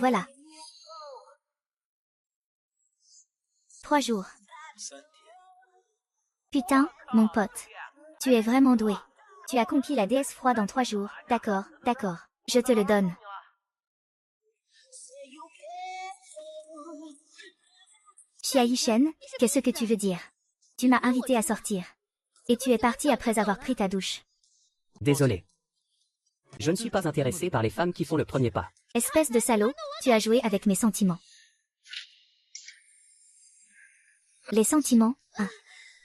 Voilà. 3 jours. Putain, mon pote. Tu es vraiment doué. Tu as conquis la déesse froide en 3 jours. D'accord, d'accord. Je te le donne. Xia Yishen, qu'est-ce que tu veux dire? Tu m'as invité à sortir. Et tu es parti après avoir pris ta douche. Désolé. Je ne suis pas intéressé par les femmes qui font le premier pas. Espèce de salaud, tu as joué avec mes sentiments. Les sentiments, hein.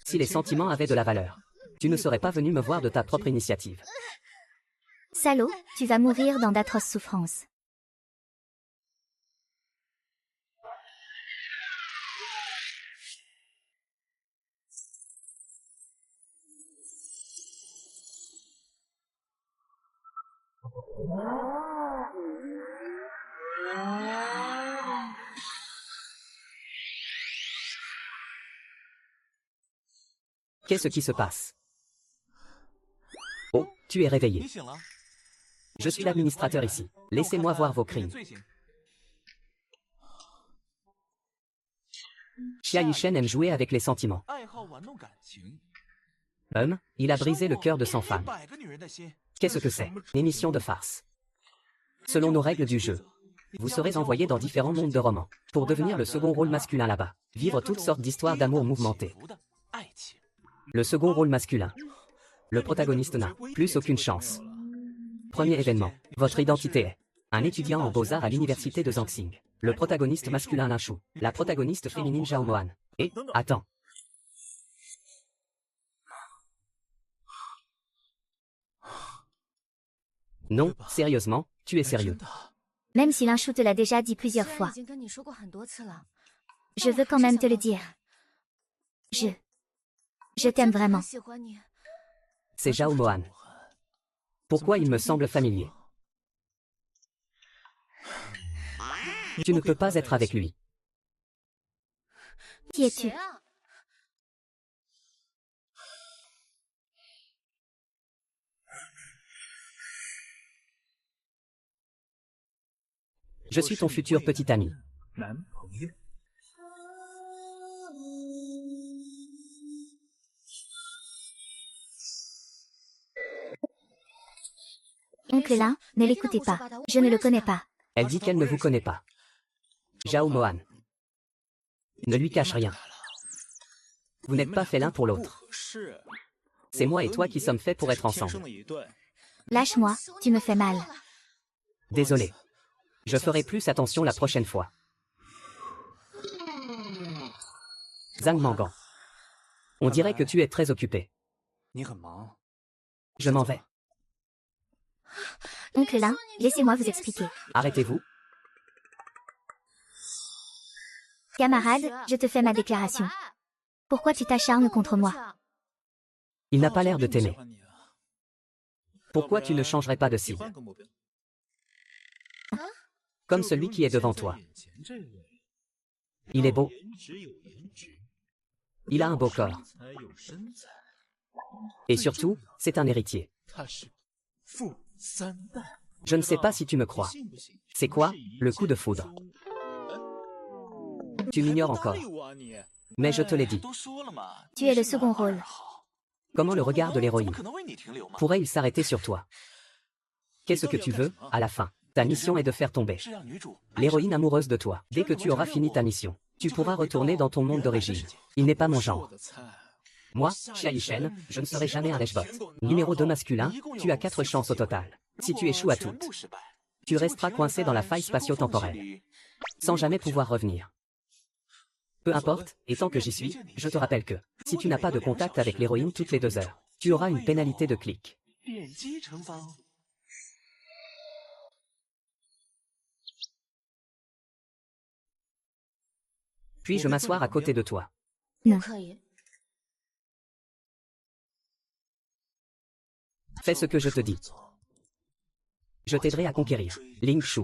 Si les sentiments avaient de la valeur, tu ne serais pas venu me voir de ta propre initiative. Salaud, tu vas mourir dans d'atroces souffrances. Qu'est-ce qui se passe? Oh, tu es réveillé. Je suis l'administrateur ici. Laissez-moi voir vos crimes. Xia Yishen aime jouer avec les sentiments. Il a brisé le cœur de 100 femmes. Qu'est-ce que c'est? Une émission de farce. Selon nos règles du jeu, vous serez envoyé dans différents mondes de romans, pour devenir le second rôle masculin là-bas, vivre toutes sortes d'histoires d'amour mouvementées. Le second rôle masculin. Le protagoniste n'a plus aucune chance. Premier événement. Votre identité est un étudiant en beaux-arts à l'université de Zhangxing. Le protagoniste masculin Lin Shu. La protagoniste féminine Zhao Mohan. Et, attends. Non, sérieusement, tu es sérieux. Même si Lin Shu te l'a déjà dit plusieurs fois. Je veux quand même te le dire. Je t'aime vraiment. C'est Zhao Mohan. Pourquoi il me semble familier? Tu ne peux pas être avec lui. Qui es-tu? Je suis ton futur petit ami. Oncle Lin, ne l'écoutez pas. Je ne le connais pas. Elle dit qu'elle ne vous connaît pas. Zhao Mohan. Ne lui cache rien. Vous n'êtes pas faits l'un pour l'autre. C'est moi et toi qui sommes faits pour être ensemble. Lâche-moi, tu me fais mal. Désolé. Je ferai plus attention la prochaine fois. Zhang Mangan. On dirait que tu es très occupé. Je m'en vais. Oncle Lin, laissez-moi vous expliquer. Arrêtez-vous. Camarade, je te fais ma déclaration. Pourquoi tu t'acharnes contre moi? Il n'a pas l'air de t'aimer. Pourquoi tu ne changerais pas de cible? Comme celui qui est devant toi. Il est beau. Il a un beau corps. Et surtout, c'est un héritier. Je ne sais pas si tu me crois. C'est quoi, le coup de foudre? Tu m'ignores encore. Mais je te l'ai dit. Tu es le second rôle. Comment le regard de l'héroïne pourrait-il s'arrêter sur toi? Qu'est-ce que tu veux, à la fin? Ta mission est de faire tomber l'héroïne amoureuse de toi. Dès que tu auras fini ta mission, tu pourras retourner dans ton monde d'origine. Il n'est pas mon genre. Moi, Xia Yishen, je ne serai jamais un lèche-bot. Numéro 2 masculin, tu as 4 chances au total. Si tu échoues à toutes, tu resteras coincé dans la faille spatio-temporelle, sans jamais pouvoir revenir. Peu importe, et tant que j'y suis, je te rappelle que, si tu n'as pas de contact avec l'héroïne toutes les 2 heures, tu auras une pénalité de clic. Puis-je m'asseoir à côté de toi? Non. Fais ce que je te dis. Je t'aiderai à conquérir Ling Shu.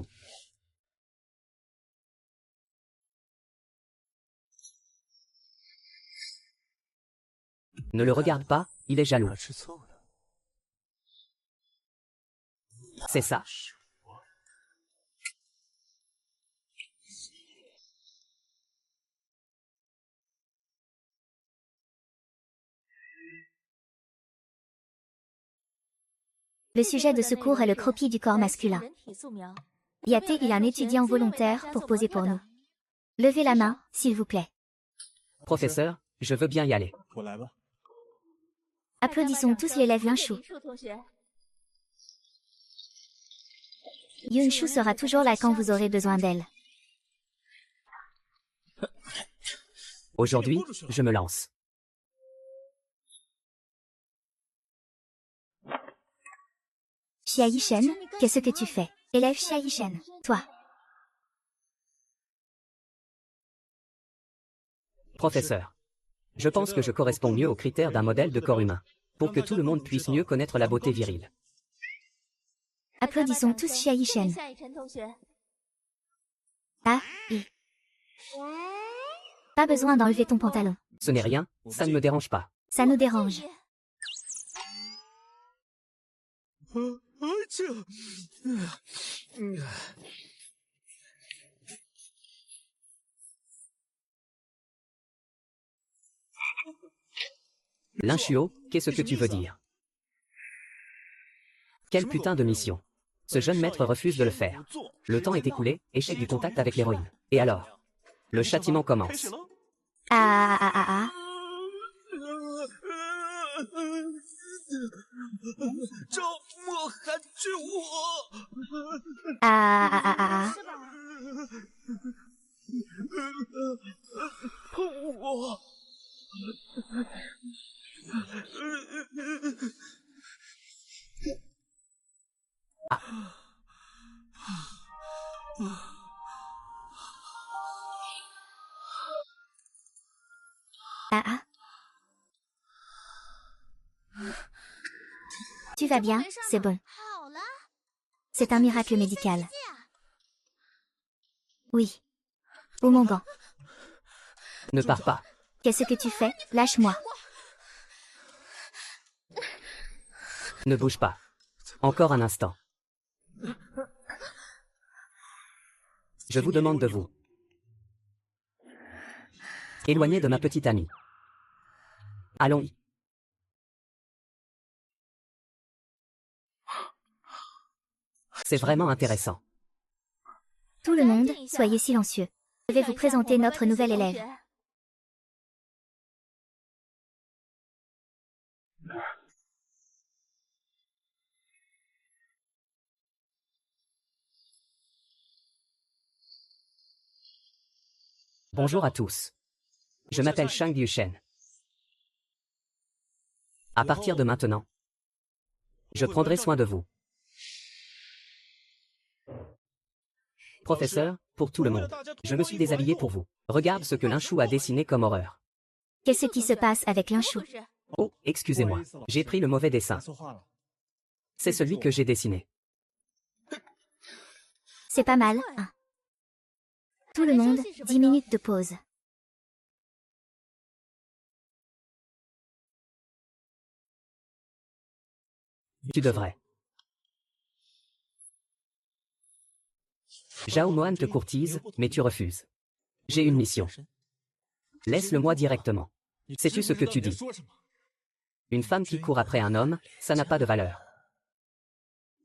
Ne le regarde pas, il est jaloux. C'est ça. Le sujet de ce cours est le croquis du corps masculin. Yaté est un étudiant volontaire pour poser pour nous. Levez la main, s'il vous plaît. Professeur, je veux bien y aller. Applaudissons tous l'élève Yunshu. Yunshu sera toujours là quand vous aurez besoin d'elle. Aujourd'hui, je me lance. Xia Yishen, qu'est-ce que tu fais? Élève Xia Yishen, toi. Professeur, je pense que je corresponds mieux aux critères d'un modèle de corps humain, pour que tout le monde puisse mieux connaître la beauté virile. Applaudissons tous Xia Yishen. Ah, oui. Pas besoin d'enlever ton pantalon. Ce n'est rien, ça ne me dérange pas. Ça nous dérange. Linshuo, qu'est-ce que tu veux dire? Quelle putain de mission. Ce jeune maître refuse de le faire. Le temps est écoulé, échec du contact avec l'héroïne. Et alors? Le châtiment commence. Ah ah ah ah. Ah ah ah ah. Ah ah. Tu vas bien, c'est bon. C'est un miracle médical. Oui. Où mon gant? Ne pars pas. Qu'est-ce que tu fais? Lâche-moi. Ne bouge pas. Encore un instant. Je vous demande de vous éloigner de ma petite amie. Allons. C'est vraiment intéressant. Tout le monde, soyez silencieux. Je vais vous présenter notre nouvel élève. Bonjour à tous. Je m'appelle Shang Yushen. À partir de maintenant, je prendrai soin de vous. Professeur, pour tout le monde, je me suis déshabillé pour vous. Regarde ce que Linshu a dessiné comme horreur. Qu'est-ce qui se passe avec Linshu? Oh, excusez-moi, j'ai pris le mauvais dessin. C'est celui que j'ai dessiné. C'est pas mal, hein. Tout le monde, 10 minutes de pause. Tu devrais. Zhao Mohan te courtise, mais tu refuses. J'ai une mission. Laisse-le-moi directement. Sais-tu ce que tu dis? Une femme qui court après un homme, ça n'a pas de valeur.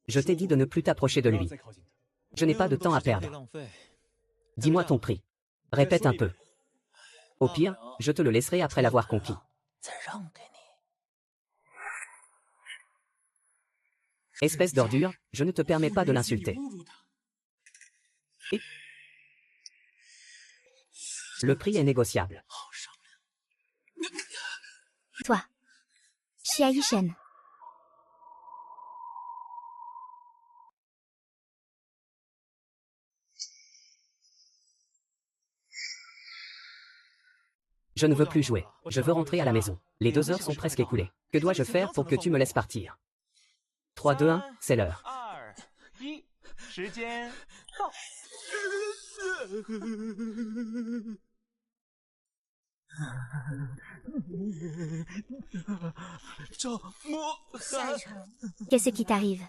Je t'ai dit de ne plus t'approcher de lui. Je n'ai pas de temps à perdre. Dis-moi ton prix. Répète un peu. Au pire, je te le laisserai après l'avoir conquis. Espèce d'ordure, je ne te permets pas de l'insulter. Et le prix est négociable. Toi. Xia Yishen. Je ne veux plus jouer. Je veux rentrer à la maison. Les 2 heures sont presque écoulées. Que dois-je faire pour que tu me laisses partir? 3, 2, 1, c'est l'heure. Qu'est-ce qui t'arrive?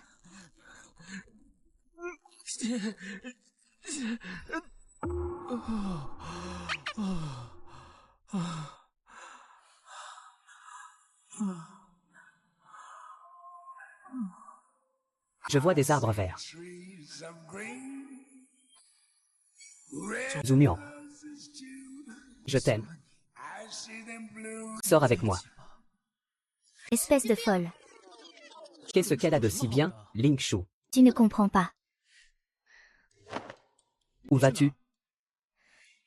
Je vois des arbres verts. Zoomian. Je t'aime. Sors avec moi. Espèce de folle. Qu'est-ce qu'elle a de si bien, Ling Shu? Tu ne comprends pas. Où vas-tu?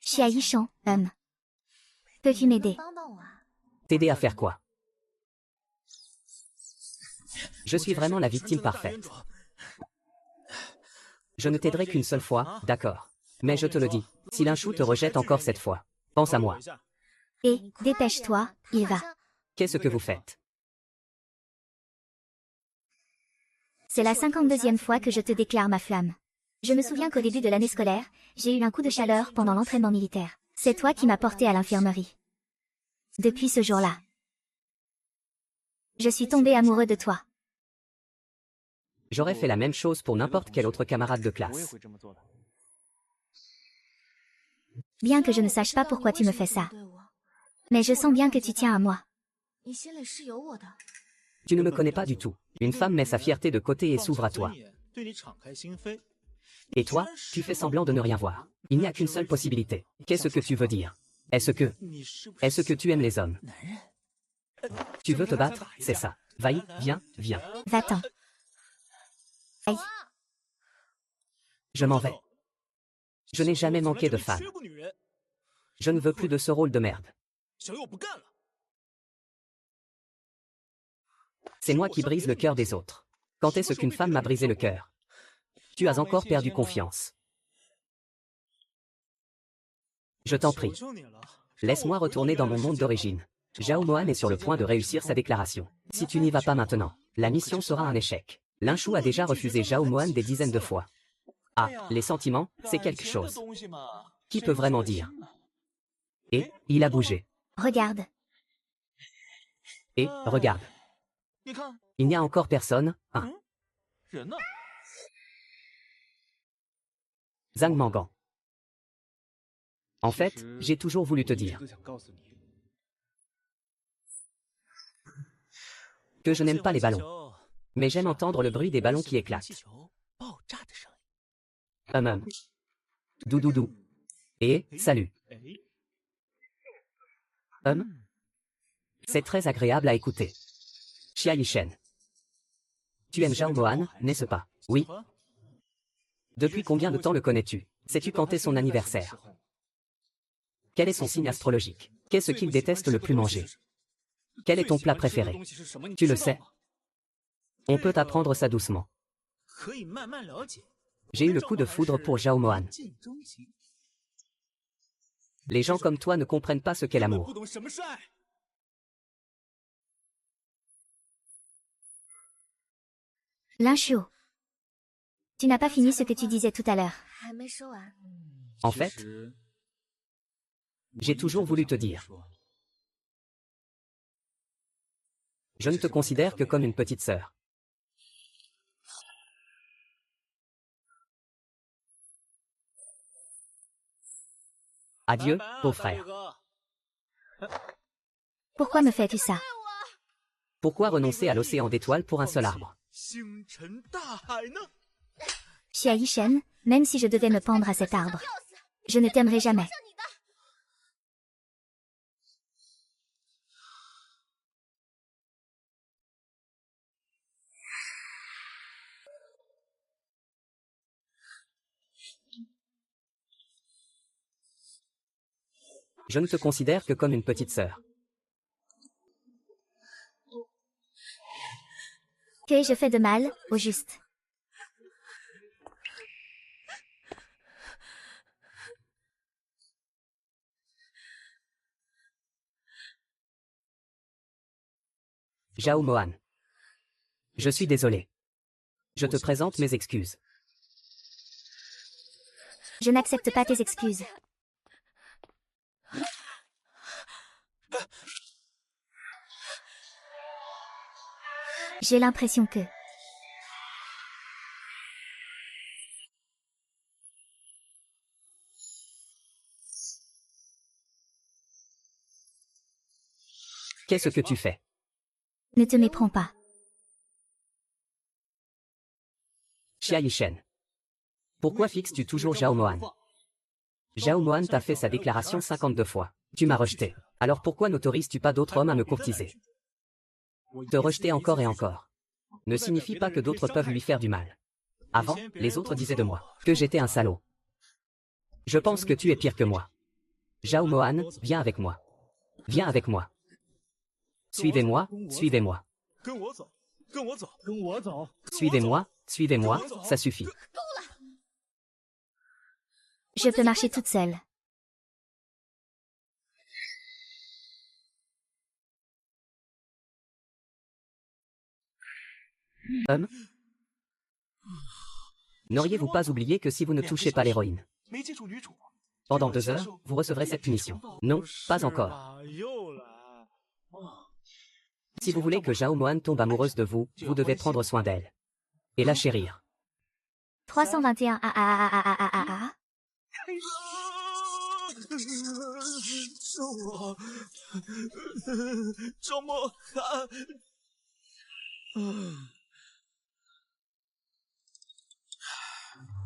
Xia Yishan, Peux-tu m'aider? T'aider à faire quoi? Je suis vraiment la victime parfaite. Je ne t'aiderai qu'une seule fois, d'accord. Mais je te le dis, si Linshu te rejette encore cette fois, pense à moi. Et, dépêche-toi, il va. Qu'est-ce que vous faites? C'est la 52e fois que je te déclare ma flamme. Je me souviens qu'au début de l'année scolaire, j'ai eu un coup de chaleur pendant l'entraînement militaire. C'est toi qui m'as porté à l'infirmerie. Depuis ce jour-là, je suis tombé amoureux de toi. J'aurais fait la même chose pour n'importe quel autre camarade de classe. Bien que je ne sache pas pourquoi tu me fais ça. Mais je sens bien que tu tiens à moi. Tu ne me connais pas du tout. Une femme met sa fierté de côté et s'ouvre à toi. Et toi, tu fais semblant de ne rien voir. Il n'y a qu'une seule possibilité. Qu'est-ce que tu veux dire? Est-ce que tu aimes les hommes? Tu veux te battre, c'est ça. Va-y, viens, viens. Va-t'en. Aïe. Je m'en vais. Je n'ai jamais manqué de femme. Je ne veux plus de ce rôle de merde. C'est moi qui brise le cœur des autres. Quand est-ce qu'une femme m'a brisé le cœur? Tu as encore perdu confiance. Je t'en prie. Laisse-moi retourner dans mon monde d'origine. Zhao Mohan est sur le point de réussir sa déclaration. Si tu n'y vas pas maintenant, la mission sera un échec. Linshu a déjà refusé Zhao Mohan des dizaines de fois. Ah, les sentiments, c'est quelque chose. Qui peut vraiment dire? Et, il a bougé. Regarde. Et, regarde. Il n'y a encore personne, hein? Zhang Mangan. En fait, j'ai toujours voulu te dire que je n'aime pas les ballons. Mais j'aime entendre le bruit des ballons qui éclatent. Doudou. Et, salut. C'est très agréable à écouter. Xia Yishen. Tu aimes Zhao Mohan, n'est-ce pas? Oui. Depuis combien de temps le connais-tu? Sais-tu quand est son anniversaire? Quel est son signe astrologique? Qu'est-ce qu'il déteste le plus manger? Quel est ton plat préféré? Tu le sais? On peut apprendre ça doucement. J'ai eu le coup de foudre pour Zhao Mohan. Les gens comme toi ne comprennent pas ce qu'est l'amour. Linshu. Tu n'as pas fini ce que tu disais tout à l'heure. En fait, j'ai toujours voulu te dire. Je ne te considère que comme une petite sœur. Adieu, beau-frère. Pourquoi me fais-tu ça? Pourquoi renoncer à l'océan d'étoiles pour un seul arbre? Xia Yishen, même si je devais me pendre à cet arbre, je ne t'aimerai jamais. Je ne te considère que comme une petite sœur. Qu'ai-je fait de mal, au juste? Zhao Mohan. Je suis désolé. Je te présente mes excuses. Je n'accepte pas tes excuses. J'ai l'impression que... Qu'est-ce que tu fais? Ne te méprends pas. Xia Yishen. Pourquoi fixes-tu toujours Zhao Mohan? Zhao Mohan t'a fait sa déclaration 52 fois. Tu m'as rejeté. Alors pourquoi n'autorises-tu pas d'autres hommes à me courtiser? Te rejeter encore et encore ne signifie pas que d'autres peuvent lui faire du mal. Avant, les autres disaient de moi que j'étais un salaud. Je pense que tu es pire que moi. Zhao Mohan, viens avec moi. Viens avec moi. Suivez-moi, suivez-moi. Suivez-moi, suivez-moi, ça suffit. Je peux marcher toute seule. N'auriez-vous pas oublié que si vous ne touchez pas l'héroïne, pendant 2 heures, vous recevrez cette punition? Non, pas encore. Si vous voulez que Zhao Mohan tombe amoureuse de vous, vous devez prendre soin d'elle. Et la chérir. 321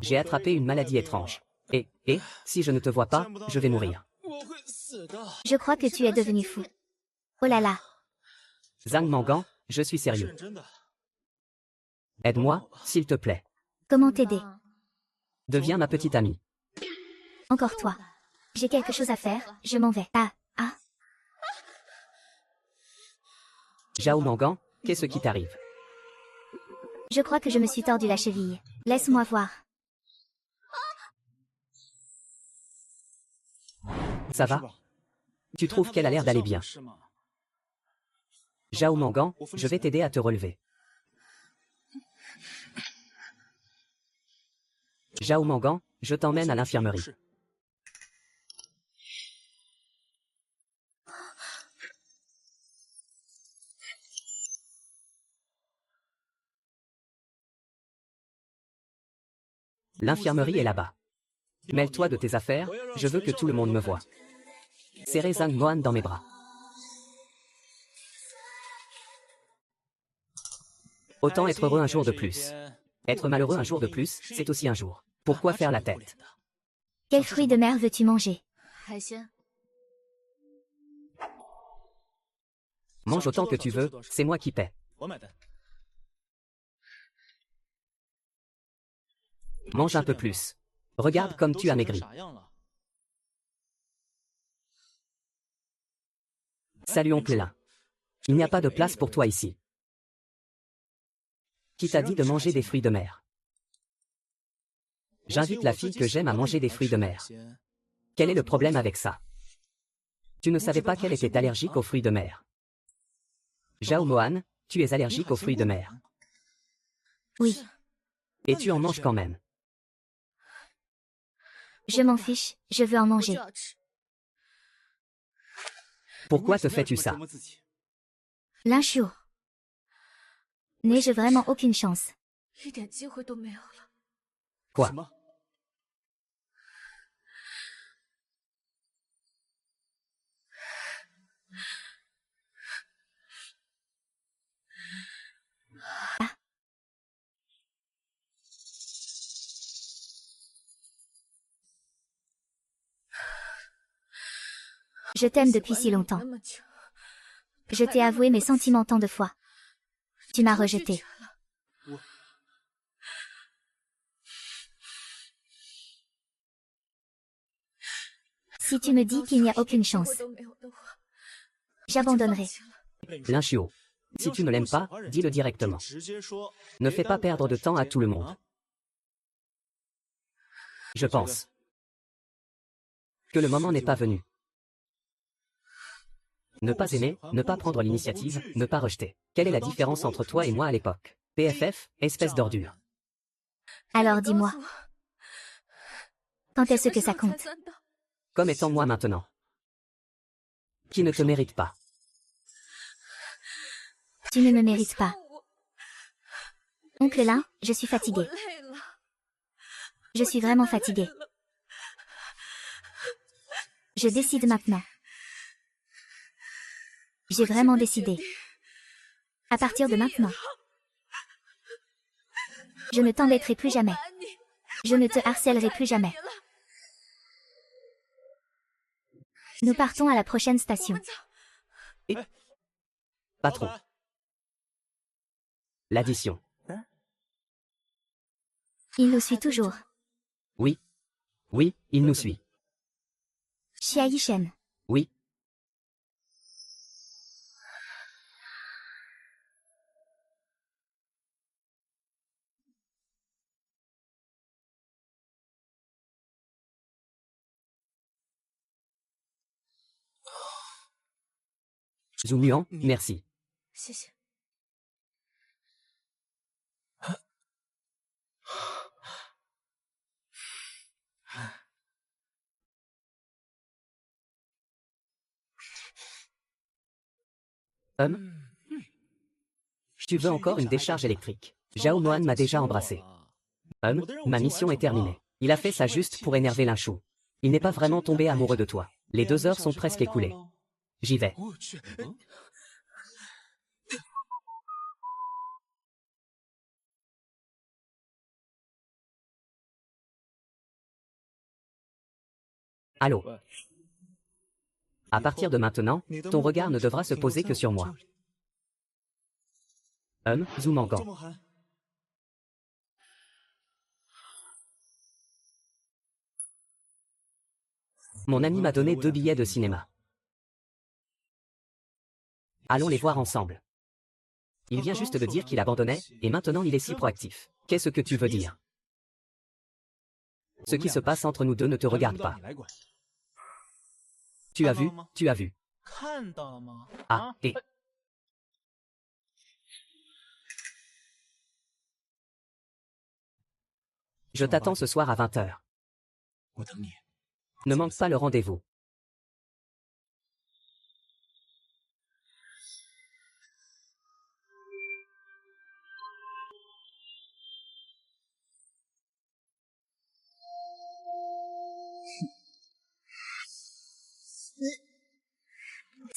J'ai attrapé une maladie étrange. Et, si je ne te vois pas, je vais mourir. Je crois que tu es devenu fou. Oh là là. Zhang Mangan, je suis sérieux. Aide-moi, s'il te plaît. Comment t'aider? Deviens ma petite amie. Encore toi. J'ai quelque chose à faire, je m'en vais. Zhao Mangan, qu'est-ce qui t'arrive? Je crois que je me suis tordu la cheville. Laisse-moi voir. Ça va? Tu trouves qu'elle a l'air d'aller bien? Zhao Mangan, je vais t'aider à te relever. Zhao Mangan, je t'emmène à l'infirmerie. L'infirmerie est là-bas. Mêle-toi de tes affaires, je veux que tout le monde me voie. Serrez Zhang Mohan dans mes bras. Autant être heureux un jour de plus. Être malheureux un jour de plus, c'est aussi un jour. Pourquoi faire la tête? Quel fruit de mer veux-tu manger? Mange autant que tu veux, c'est moi qui paie. Mange un peu plus. Regarde comme tu as maigri. Salut oncle Lin. Il n'y a pas de place pour toi ici. Qui t'a dit de manger des fruits de mer? J'invite la fille que j'aime à manger des fruits de mer. Quel est le problème avec ça? Tu ne savais pas qu'elle était allergique aux fruits de mer. Zhao Mohan, tu es allergique aux fruits de mer. Oui. Et tu en manges quand même. Je m'en fiche, je veux en manger. Pourquoi te fais-tu ça? L'inchou. N'ai-je vraiment aucune chance? Quoi? Je t'aime depuis si longtemps. Je t'ai avoué mes sentiments tant de fois. Tu m'as rejeté. Si tu me dis qu'il n'y a aucune chance, j'abandonnerai. Linchio. Si tu ne l'aimes pas, dis-le directement. Ne fais pas perdre de temps à tout le monde. Je pense que le moment n'est pas venu. Ne pas aimer, ne pas prendre l'initiative, ne pas rejeter. Quelle est la différence entre toi et moi à l'époque? PFF, espèce d'ordure. Alors dis-moi. Quand est-ce que ça compte? Comme étant moi maintenant. Qui ne te mérite pas. Tu ne me mérites pas. Oncle Lin, je suis fatiguée. Je suis vraiment fatiguée. Je décide maintenant. J'ai vraiment décidé. À partir de maintenant. Je ne t'embêterai plus jamais. Je ne te harcèlerai plus jamais. Nous partons à la prochaine station. Patron. L'addition. Il nous suit toujours. Oui. Oui, il nous suit. Xia Yishen. Oui. Zhu Muan, merci. Tu veux encore une décharge électrique? Zhao Mohan m'a déjà embrassé. Ma mission est terminée. Il a fait ça juste pour énerver Linchou. Il n'est pas vraiment tombé amoureux de toi. Les 2 heures sont presque écoulées. J'y vais. Allô? À partir de maintenant, ton regard ne devra se poser que sur moi. Zhu Mangan. Mon ami m'a donné 2 billets de cinéma. Allons les voir ensemble. Il vient juste de dire qu'il abandonnait, et maintenant il est si proactif. Qu'est-ce que tu veux dire? Ce qui se passe entre nous deux ne te regarde pas. Tu as vu, tu as vu. Ah, et... Je t'attends ce soir à 20h. Ne manque pas le rendez-vous.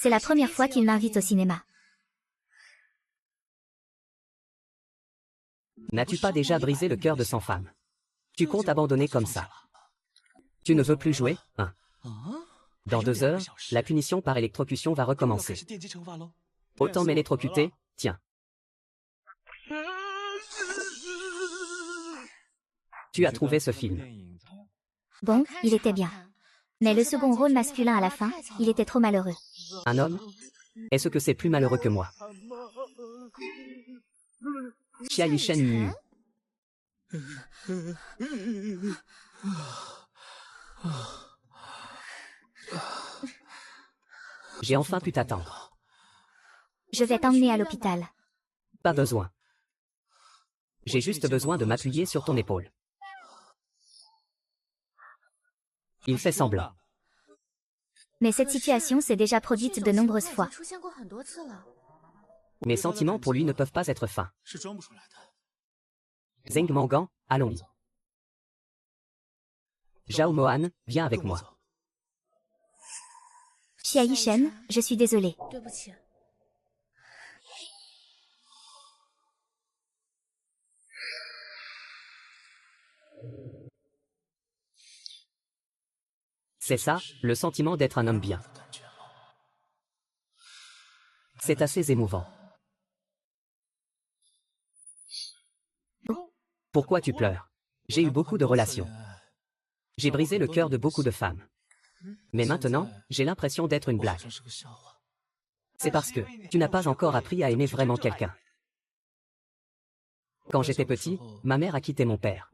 C'est la première fois qu'il m'invite au cinéma. N'as-tu pas déjà brisé le cœur de 100 femmes? Tu comptes abandonner comme ça? Tu ne veux plus jouer, hein? Dans 2 heures, la punition par électrocution va recommencer. Autant m'électrocuter, tiens. Tu as trouvé ce film? Bon, il était bien. Mais le second rôle masculin à la fin, il était trop malheureux. Un homme? Est-ce que c'est plus malheureux que moi? Xia Yishen. J'ai enfin pu t'attendre. Je vais t'emmener à l'hôpital. Pas besoin. J'ai juste besoin de m'appuyer sur ton épaule. Il fait semblant. Mais cette situation s'est déjà produite de nombreuses fois. Mes sentiments pour lui ne peuvent pas être feints. Zheng Mangan, allons-y. Zhao Mohan, viens avec moi. Xia Yishen, je suis désolée. C'est ça, le sentiment d'être un homme bien. C'est assez émouvant. Pourquoi tu pleures? J'ai eu beaucoup de relations. J'ai brisé le cœur de beaucoup de femmes. Mais maintenant, j'ai l'impression d'être une blague. C'est parce que tu n'as pas encore appris à aimer vraiment quelqu'un. Quand j'étais petit, ma mère a quitté mon père.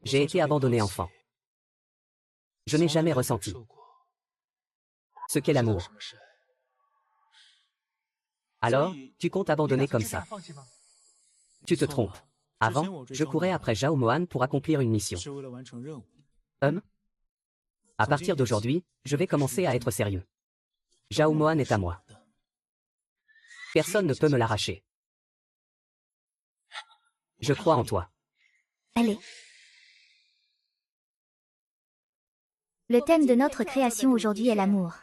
J'ai été abandonné enfant. Je n'ai jamais ressenti ce qu'est l'amour. Alors, tu comptes abandonner comme ça? Tu te trompes. Avant, je courais après Zhao Mohan pour accomplir une mission. À partir d'aujourd'hui, je vais commencer à être sérieux. Zhao Mohan est à moi. Personne ne peut me l'arracher. Je crois en toi. Allez. Le thème de notre création aujourd'hui est l'amour.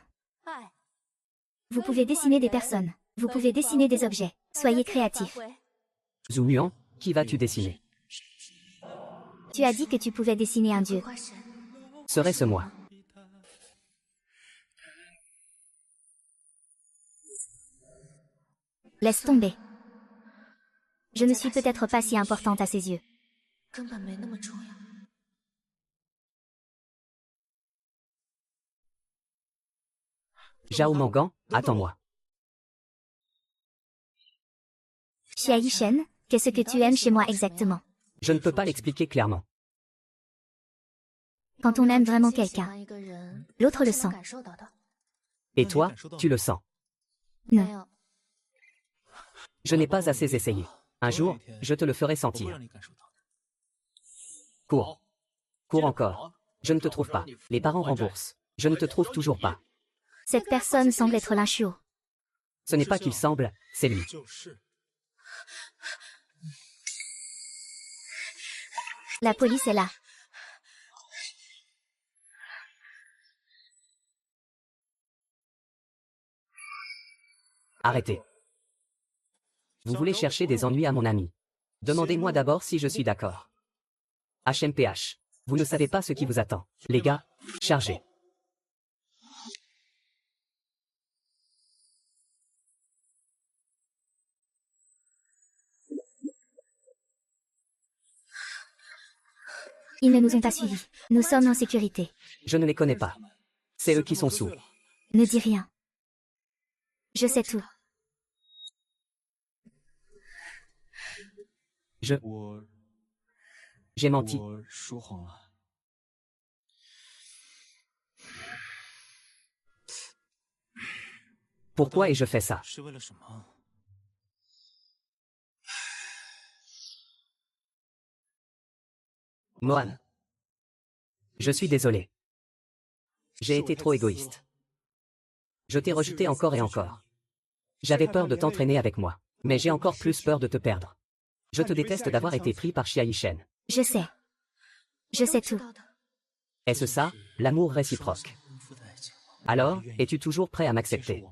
Vous pouvez dessiner des personnes. Vous pouvez dessiner des objets. Soyez créatifs. Zhu Muan, Qui vas-tu dessiner? Tu as dit que tu pouvais dessiner un dieu. Serait-ce moi? Laisse tomber. Je ne suis peut-être pas si importante à ses yeux. Zhao Mangan, attends-moi. Xia Yishen, qu'est-ce que tu aimes chez moi exactement? Je ne peux pas l'expliquer clairement. Quand on aime vraiment quelqu'un, l'autre le sent. Et toi, tu le sens. Non. Je n'ai pas assez essayé. Un jour, je te le ferai sentir. Cours. Cours encore. Je ne te trouve pas. Les parents remboursent. Je ne te trouve toujours pas. Cette personne semble être Lin Shuo. Ce n'est pas qu'il semble, c'est lui. La police est là. Arrêtez. Vous voulez chercher des ennuis à mon ami. Demandez-moi d'abord si je suis d'accord. HMPH. Vous ne savez pas ce qui vous attend. Les gars, chargez. Ils ne nous ont pas suivis. Nous sommes en sécurité. Je ne les connais pas. C'est eux qui sont sous. Ne dis rien. Je sais tout. J'ai menti. Pourquoi ai-je fait ça? Mohan. Je suis désolé. J'ai été trop égoïste. Je t'ai rejeté encore et encore. J'avais peur de t'entraîner avec moi, mais j'ai encore plus peur de te perdre. Je te déteste d'avoir été pris par Xia Yishen. Je sais. Je sais tout. Est-ce ça, l'amour réciproque? Alors, es-tu toujours prêt à m'accepter?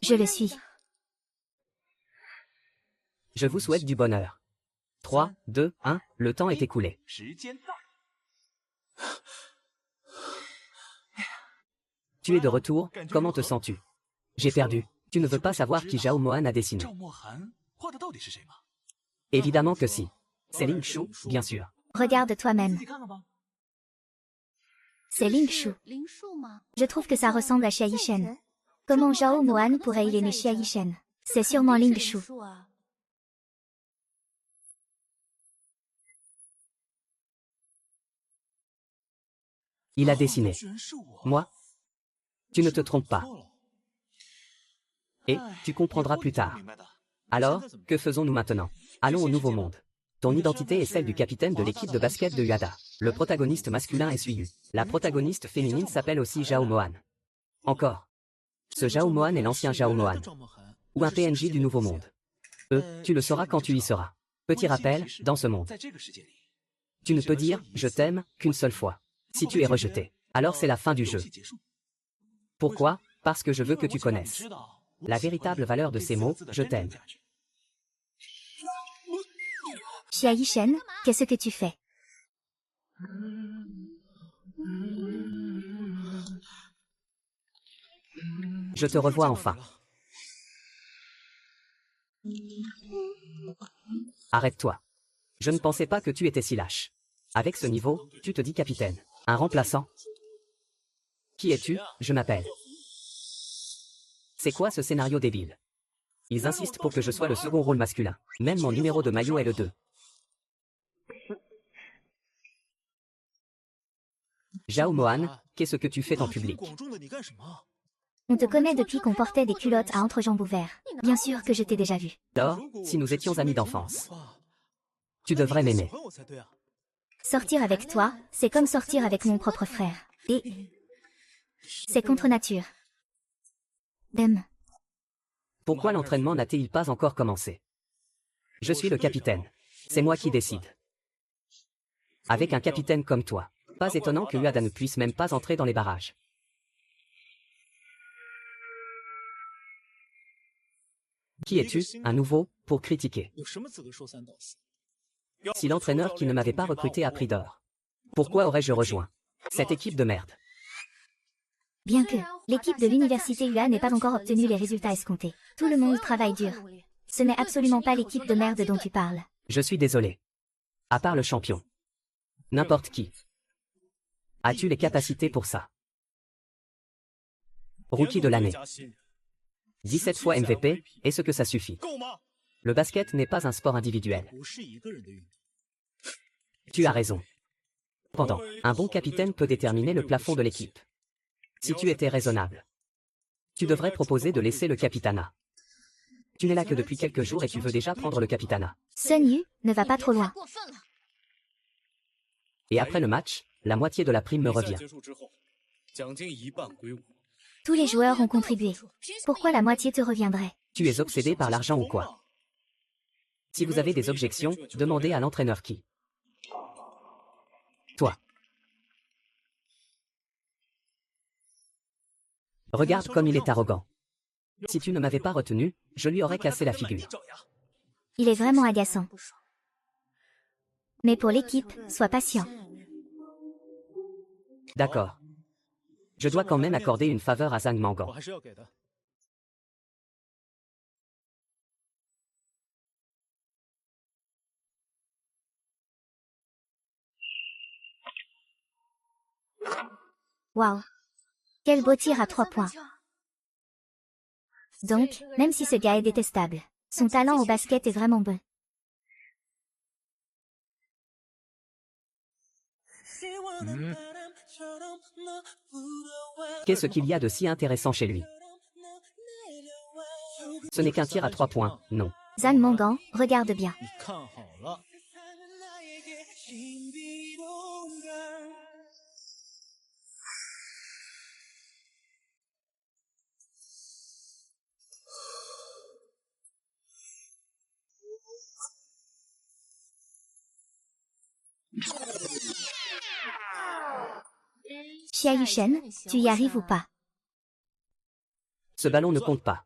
Je le suis. Je vous souhaite du bonheur. 3, 2, 1, le temps est écoulé. Tu es de retour, comment te sens-tu? J'ai perdu. Tu ne veux pas savoir qui Zhao Mohan a dessiné. Évidemment que si. C'est Ling Shu, bien sûr. Regarde toi-même. C'est Ling Shu. Je trouve que ça ressemble à Xia Yishen. Comment Zhao Mohan pourrait-il aimer Xia Yishen? C'est sûrement Ling Shu. Il a dessiné. Moi? Tu ne te trompes pas. Et, tu comprendras plus tard. Alors, que faisons-nous maintenant? Allons au nouveau monde. Ton identité est celle du capitaine de l'équipe de basket de Uada. Le protagoniste masculin est Suiyu. La protagoniste féminine s'appelle aussi Zhao Mohan. Encore. Ce Zhao Mohan est l'ancien Zhao Mohan. Ou un PNJ du nouveau monde. Tu le sauras quand tu y seras. Petit rappel, dans ce monde. Tu ne peux dire « je t'aime » qu'une seule fois. Si tu es rejeté, alors c'est la fin du jeu. Pourquoi? Parce que je veux que tu connaisses la véritable valeur de ces mots « je t'aime ». Xia Yishen, qu'est-ce que tu fais? Je te revois enfin. Arrête-toi. Je ne pensais pas que tu étais si lâche. Avec ce niveau, tu te dis capitaine. Un remplaçant? Qui es-tu? Je m'appelle. C'est quoi ce scénario débile? Ils insistent pour que je sois le second rôle masculin. Même mon numéro de maillot est le 2. Zhao Mohan, qu'est-ce que tu fais en public? On te connaît depuis qu'on portait des culottes à entrejambes ouverts. Bien sûr que je t'ai déjà vu. Dor, si nous étions amis d'enfance. Tu devrais m'aimer. Sortir avec toi, c'est comme sortir avec mon propre frère. Et c'est contre nature. Pourquoi l'entraînement n'a-t-il pas encore commencé? Je suis le capitaine. C'est moi qui décide. Avec un capitaine comme toi, pas étonnant que Uada ne puisse même pas entrer dans les barrages. Qui es-tu, un nouveau, pour critiquer? Si l'entraîneur qui ne m'avait pas recruté a pris d'or, pourquoi aurais-je rejoint cette équipe de merde? Bien que l'équipe de l'université UA n'ait pas encore obtenu les résultats escomptés, tout le monde travaille dur. Ce n'est absolument pas l'équipe de merde dont tu parles. Je suis désolé. À part le champion. N'importe qui. As-tu les capacités pour ça? Rookie de l'année. 17 fois MVP, est-ce que ça suffit? Le basket n'est pas un sport individuel. Tu as raison. Cependant, un bon capitaine peut déterminer le plafond de l'équipe. Si tu étais raisonnable, tu devrais proposer de laisser le capitanat. Tu n'es là que depuis quelques jours et tu veux déjà prendre le capitanat. Sun Yu ne va pas trop loin. Et après le match, la moitié de la prime me revient. Tous les joueurs ont contribué. Pourquoi la moitié te reviendrait? Tu es obsédé par l'argent ou quoi? Si vous avez des objections, demandez à l'entraîneur qui. Toi. Regarde comme il est arrogant. Si tu ne m'avais pas retenu, je lui aurais cassé la figure. Il est vraiment agaçant. Mais pour l'équipe, sois patient. D'accord. Je dois quand même accorder une faveur à Zhang Mangan. Waouh. Quel beau tir à 3 points. Donc, même si ce gars est détestable, son talent au basket est vraiment bon. Qu'est-ce qu'il y a de si intéressant chez lui? Ce n'est qu'un tir à 3 points, non. Zhang Mangan, regarde bien. Xia Yushen, tu y arrives ou pas? Ce ballon ne compte pas.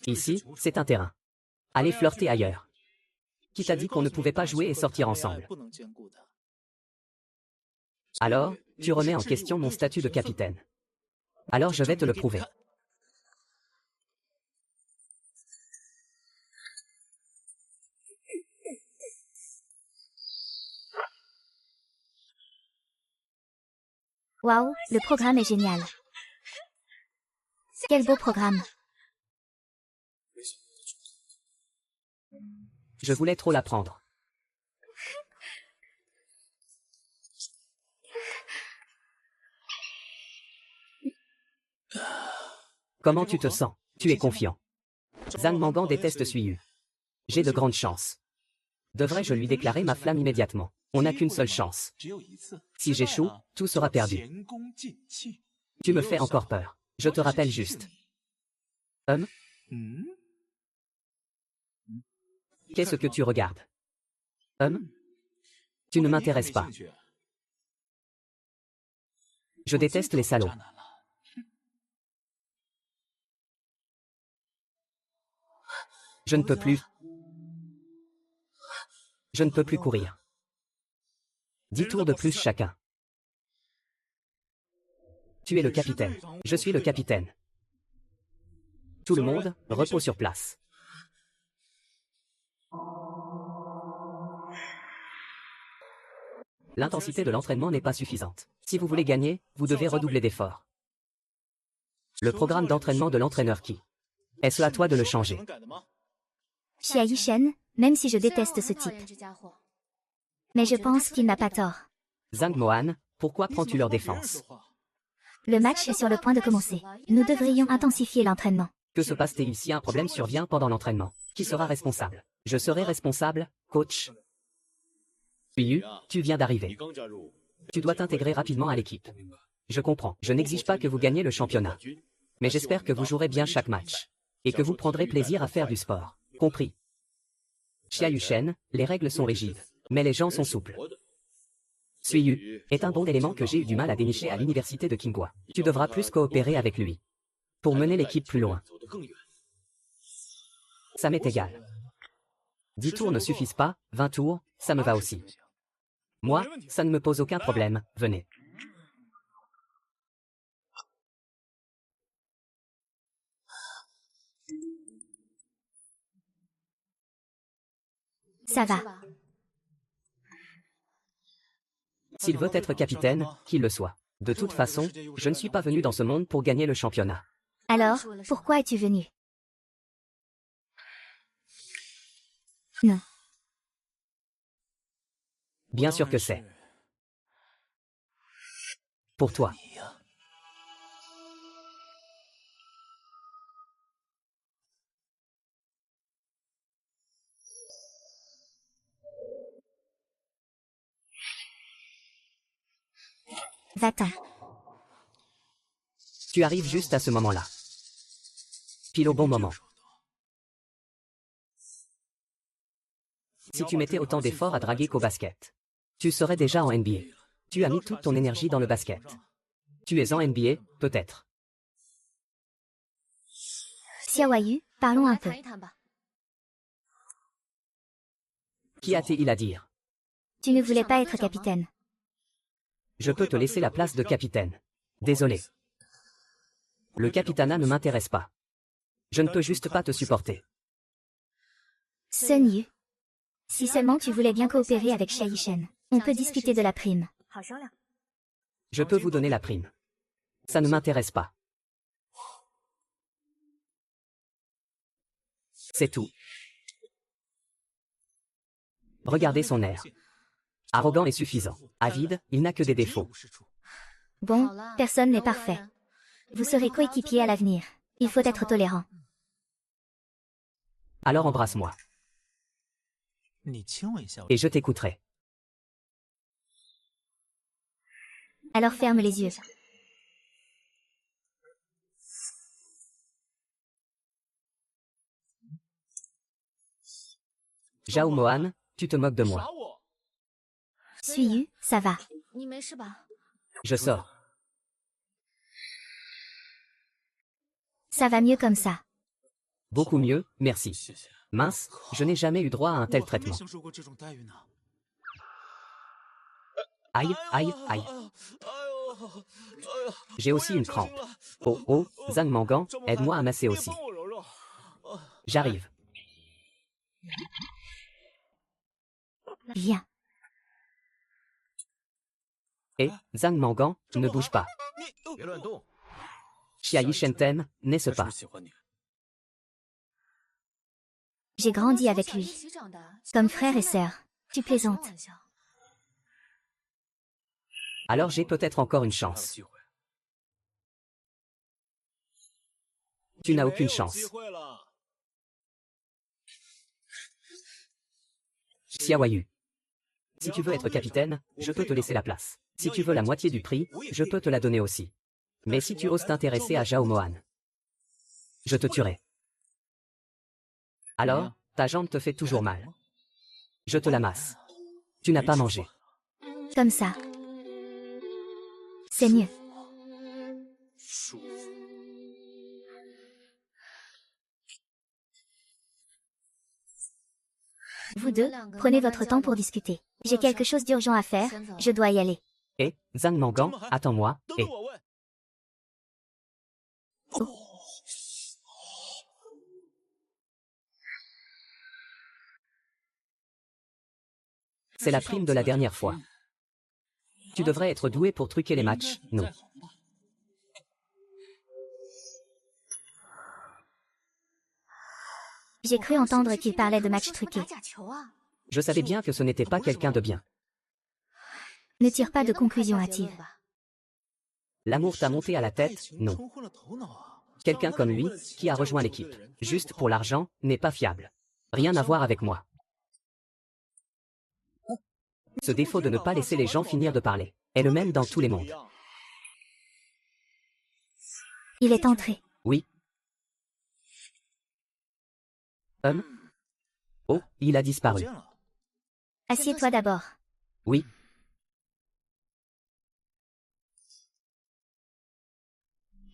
Ici, c'est un terrain. Allez flirter ailleurs. Qui t'a dit qu'on ne pouvait pas jouer et sortir ensemble? Alors, tu remets en question mon statut de capitaine. Alors je vais te le prouver. Waouh, le programme est génial. Quel beau programme. Je voulais trop l'apprendre. Comment tu te sens? Tu es confiant. Zhang Mangan déteste Suiyu. J'ai de grandes chances. Devrais-je lui déclarer ma flamme immédiatement? On n'a qu'une seule chance. Si j'échoue, tout sera perdu. Tu me fais encore peur. Je te rappelle juste. Qu'est-ce que tu regardes? Tu ne m'intéresses pas. Je déteste les salauds. Je ne peux plus. Je ne peux plus courir. 10 tours de plus chacun. Tu es le capitaine. Je suis le capitaine. Tout le monde, repos sur place. L'intensité de l'entraînement n'est pas suffisante. Si vous voulez gagner, vous devez redoubler d'efforts. Le programme d'entraînement de l'entraîneur qui? Est-ce à toi de le changer? Xia Yushen, même si je déteste ce type. Mais je pense qu'il n'a pas tort. Zhang Mohan, pourquoi prends-tu leur défense? Le match est sur le point de commencer. Nous devrions intensifier l'entraînement. Que se passe-t-il si un problème survient pendant l'entraînement? Qui sera responsable? Je serai responsable, coach. Suiyu, tu viens d'arriver. Tu dois t'intégrer rapidement à l'équipe. Je comprends. Je n'exige pas que vous gagniez le championnat. Mais j'espère que vous jouerez bien chaque match. Et que vous prendrez plaisir à faire du sport. Compris. Xia Yushen, les règles sont rigides. Mais les gens sont souples. Suiyu est un bon élément que j'ai eu du mal à dénicher à l'université de Qinghua. Tu devras plus coopérer avec lui. Pour mener l'équipe plus loin. Ça m'est égal. 10 tours ne suffisent pas, 20 tours, ça me va aussi. Moi, ça ne me pose aucun problème, venez. Ça va. S'il veut être capitaine, qu'il le soit. De toute façon, je ne suis pas venu dans ce monde pour gagner le championnat. Alors, pourquoi es-tu venu? Non. Bien sûr que c'est. Pour toi. Va-t'en. Tu arrives juste à ce moment-là. Pile au bon moment. Si tu mettais autant d'efforts à draguer qu'au basket, tu serais déjà en NBA. Tu as mis toute ton énergie dans le basket. Tu es en NBA, peut-être. Xiaoyu, parlons un peu. Qui a-t-il à dire? Tu ne voulais pas être capitaine. Je peux te laisser la place de capitaine. Désolé. Le capitanat ne m'intéresse pas. Je ne peux juste pas te supporter. Sun Yu. Si seulement tu voulais bien coopérer avec Xia Yishen, on peut discuter de la prime. Je peux vous donner la prime. Ça ne m'intéresse pas. C'est tout. Regardez son air. Arrogant et suffisant. Avide, il n'a que des défauts. Bon, personne n'est parfait. Vous serez coéquipiers à l'avenir. Il faut être tolérant. Alors embrasse-moi. Et je t'écouterai. Alors ferme les yeux. Zhao Mohan, tu te moques de moi. Suiyu, ça va. Je sors. Ça va mieux comme ça. Beaucoup mieux, merci. Mince, je n'ai jamais eu droit à un tel traitement. Aïe, aïe, aïe. J'ai aussi une crampe. Oh, oh, Zhang Mangan, aide-moi à masser aussi. J'arrive. Viens. Et, Zhang Mangan, ne bouge pas. Xia Yishen t'aime, n'est-ce pas? J'ai grandi avec lui. Comme frère et sœur. Tu plaisantes. Alors j'ai peut-être encore une chance. Tu n'as aucune chance. Xiaoyu. Si tu veux être capitaine, je peux te laisser la place. Si tu veux la moitié du prix, je peux te la donner aussi. Mais si tu oses t'intéresser à Zhao Mohan, je te tuerai. Alors, ta jambe te fait toujours mal. Je te la masse. Tu n'as pas mangé. Comme ça. C'est mieux. Vous deux, prenez votre temps pour discuter. J'ai quelque chose d'urgent à faire, je dois y aller. Et, Zhang Mangan, attends-moi, et... C'est la prime de la dernière fois. Tu devrais être doué pour truquer les matchs, non. J'ai cru entendre qu'il parlait de match truqué. Je savais bien que ce n'était pas quelqu'un de bien. Ne tire pas de conclusion hâtive. L'amour t'a monté à la tête, non. Quelqu'un comme lui, qui a rejoint l'équipe, juste pour l'argent, n'est pas fiable. Rien à voir avec moi. Ce défaut de ne pas laisser les gens finir de parler est le même dans tous les mondes. Il est entré. Oui. Oh, il a disparu. Assieds-toi d'abord.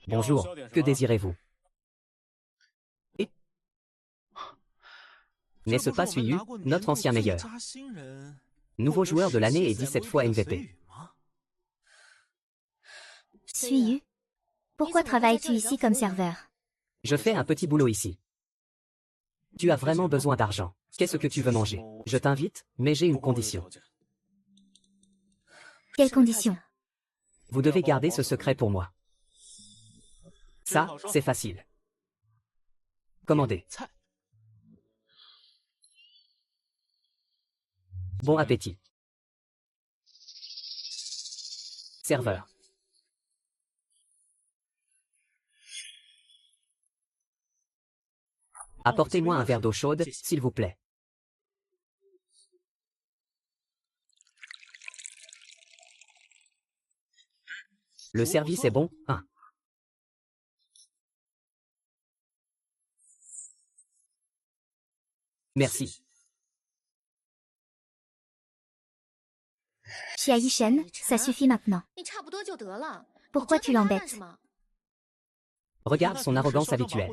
Bonjour, que désirez-vous? N'est-ce pas Suiyu, notre ancien meilleur? Nouveau joueur de l'année et 17 fois MVP. Suiyu. Pourquoi travailles-tu ici comme serveur? Je fais un petit boulot ici. Tu as vraiment besoin d'argent. Qu'est-ce que tu veux manger? Je t'invite, mais j'ai une condition. Quelles conditions? Vous devez garder ce secret pour moi. Ça, c'est facile. Commandez. Bon appétit. Serveur. Apportez-moi un verre d'eau chaude, s'il vous plaît. Le service est bon, hein? Merci. Xia Yishen, ça suffit maintenant. Pourquoi tu l'embêtes? Regarde son arrogance habituelle.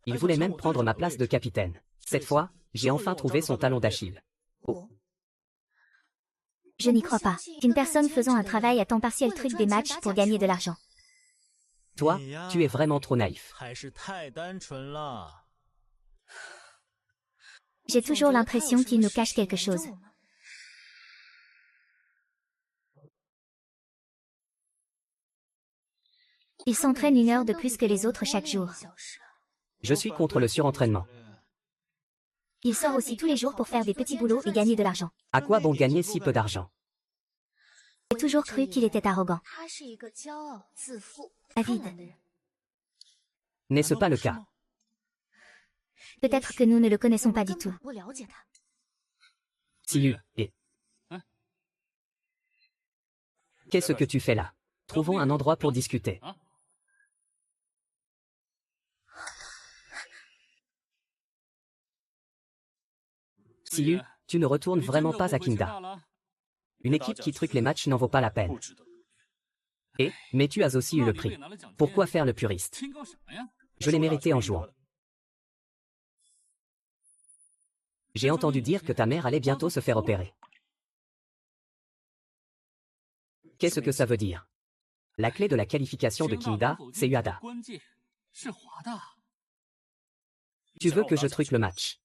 Il voulait même prendre ma place de capitaine. Cette fois, j'ai enfin trouvé son talon d'Achille. Oh. Je n'y crois pas. Qu'une personne faisant un travail à temps partiel truc des matchs pour gagner de l'argent. Toi, tu es vraiment trop naïf. J'ai toujours l'impression qu'il nous cache quelque chose. Il s'entraîne 1 heure de plus que les autres chaque jour. Je suis contre le surentraînement. Il sort aussi tous les jours pour faire des petits boulots et gagner de l'argent. À quoi bon gagner si peu d'argent? J'ai toujours cru qu'il était arrogant. Avide. N'est-ce pas le cas? Peut-être que nous ne le connaissons pas du tout. Siyu, et... Qu'est-ce que tu fais là? Trouvons un endroit pour discuter. Siyu, tu ne retournes vraiment pas à Kingda. Une équipe qui truque les matchs n'en vaut pas la peine. Mais tu as aussi eu le prix. Pourquoi faire le puriste? Je l'ai mérité en jouant. J'ai entendu dire que ta mère allait bientôt se faire opérer. Qu'est-ce que ça veut dire? La clé de la qualification de Kingda, c'est Uada. Tu veux que je truque le match?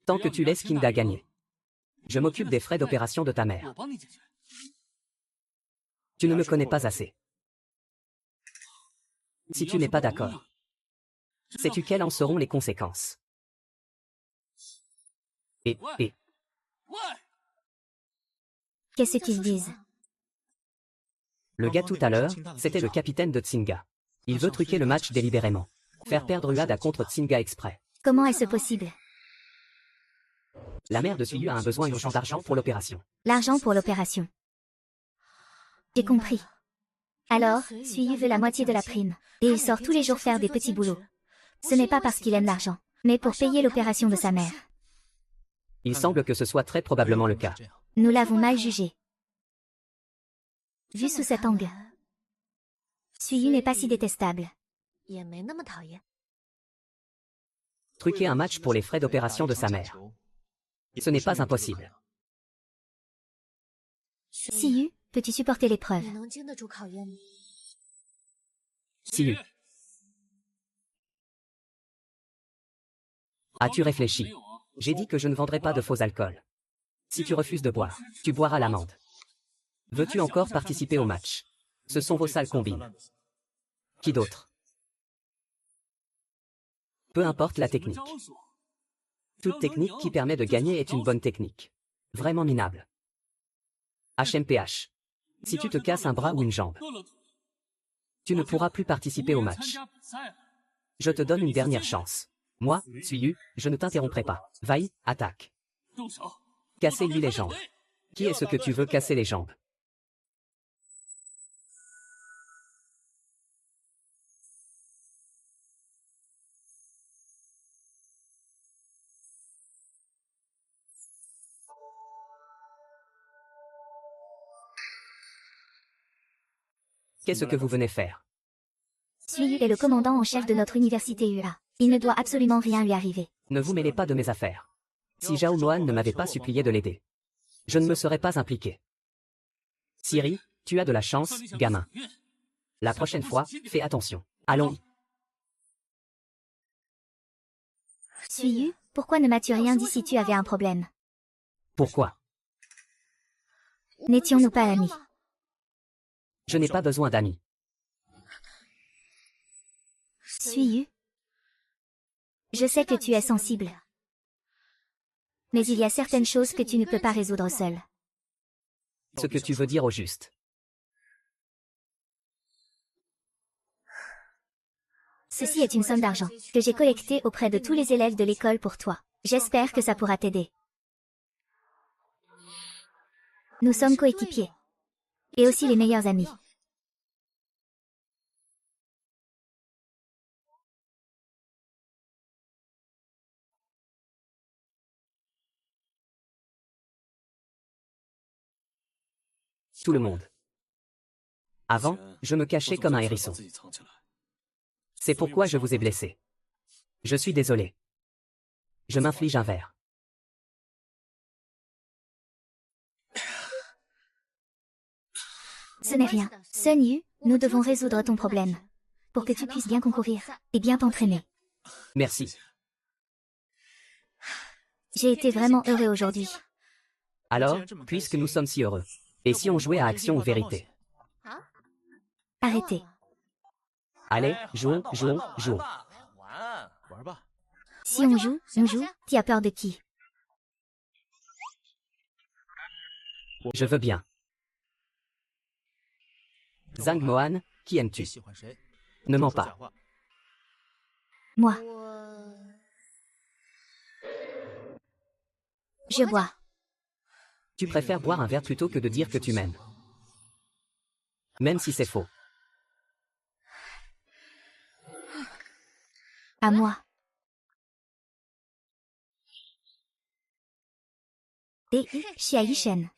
Tant que tu laisses Kingda gagner. Je m'occupe des frais d'opération de ta mère. Tu ne me connais pas assez. Si tu n'es pas d'accord, sais-tu quelles en seront les conséquences? Qu'est-ce qu'ils disent? Le gars tout à l'heure, c'était le capitaine de Tsinga. Il veut truquer le match délibérément. Faire perdre Uada contre Tsinga exprès. Comment est-ce possible? La mère de Suiyu a un besoin urgent d'argent pour l'opération. L'argent pour l'opération. J'ai compris. Alors, Suiyu veut la moitié de la prime. Et il sort tous les jours faire des petits boulots. Ce n'est pas parce qu'il aime l'argent, mais pour payer l'opération de sa mère. Il semble que ce soit très probablement le cas. Nous l'avons mal jugé. Vu sous cet angle, Suiyu n'est pas si détestable. Truquer un match pour les frais d'opération de sa mère. Ce n'est pas impossible. Siyu, peux-tu supporter l'épreuve? Siyu. As-tu réfléchi? J'ai dit que je ne vendrai pas de faux alcool. Si tu refuses de boire, tu boiras l'amende. Veux-tu encore participer au match? Ce sont vos sales combines. Qui d'autre? Peu importe la technique. Toute technique qui permet de gagner est une bonne technique. Vraiment minable. HMPH. Si tu te casses un bras ou une jambe, tu ne pourras plus participer au match. Je te donne une dernière chance. Moi, Suiyu, je ne t'interromprai pas. Vaille, attaque. Cassez-lui les jambes. Qui est-ce que tu veux casser les jambes? Qu'est-ce que vous venez faire? Suiyu est le commandant en chef de notre université UA. Il ne doit absolument rien lui arriver. Ne vous mêlez pas de mes affaires. Si Zhao Mohan ne m'avait pas supplié de l'aider, je ne me serais pas impliqué. Siri, tu as de la chance, gamin. La prochaine fois, fais attention. Allons. Suiyu, pourquoi ne m'as-tu rien dit si tu avais un problème? Pourquoi? N'étions-nous pas amis? Je n'ai pas besoin d'amis. Suiyu, je sais que tu es sensible. Mais il y a certaines choses que tu ne peux pas résoudre seul. Ce que tu veux dire au juste. Ceci est une somme d'argent que j'ai collectée auprès de tous les élèves de l'école pour toi. J'espère que ça pourra t'aider. Nous sommes coéquipiers. Et aussi les meilleurs amis. Tout le monde. Avant, je me cachais comme un hérisson. C'est pourquoi je vous ai blessé. Je suis désolé. Je m'inflige un verre. Ce n'est rien. Sun Yu, nous devons résoudre ton problème. Pour que tu puisses bien concourir et bien t'entraîner. Merci. J'ai été vraiment heureux aujourd'hui. Alors, puisque nous sommes si heureux, et si on jouait à action ou vérité? Arrêtez. Allez, jouons, jouons, jouons. Si on joue, tu as peur de qui? Je veux bien. Zhang Mohan, qui aimes-tu? Ne mens pas. Moi. Je bois. Tu préfères boire un verre plutôt que de dire que tu m'aimes. Même si c'est faux. À moi. Xia Yishen.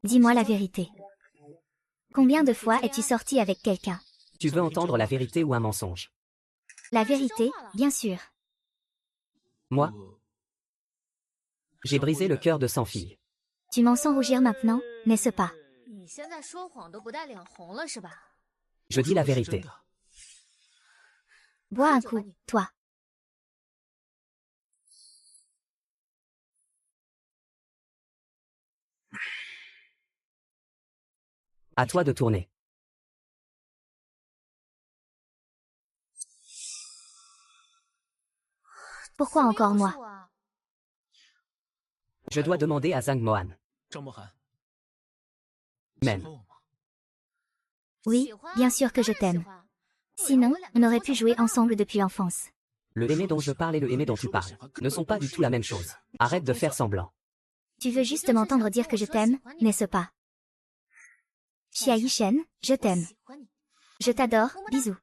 Dis-moi la vérité. Combien de fois es-tu sorti avec quelqu'un? Tu veux entendre la vérité ou un mensonge? La vérité, bien sûr. Moi? J'ai brisé le cœur de 100 filles. Tu m'en sens rougir maintenant, n'est-ce pas? Je dis la vérité. Bois un coup, toi. À toi de tourner. Pourquoi encore moi? Je dois demander à Zhang Mohan. Même. Oui, bien sûr que je t'aime. Sinon, on aurait pu jouer ensemble depuis l'enfance. Le aimé dont je parle et le aimé dont tu parles ne sont pas du tout la même chose. Arrête de faire semblant. Tu veux juste m'entendre dire que je t'aime, n'est-ce pas? Xia Yishen, je t'aime. Je t'adore, bisous.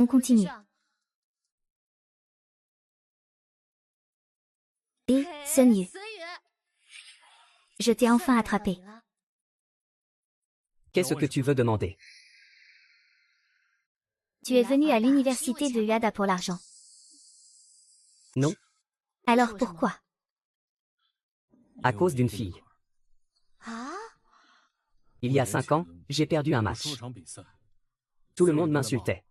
On continue. Et, Sun Yu. Je t'ai enfin attrapé. Qu'est-ce que tu veux demander? Tu es venu à l'université de Uada pour l'argent. Non, Alors pourquoi? à cause d'une fille. Il y a 5 ans, j'ai perdu un match. Tout le monde m'insultait.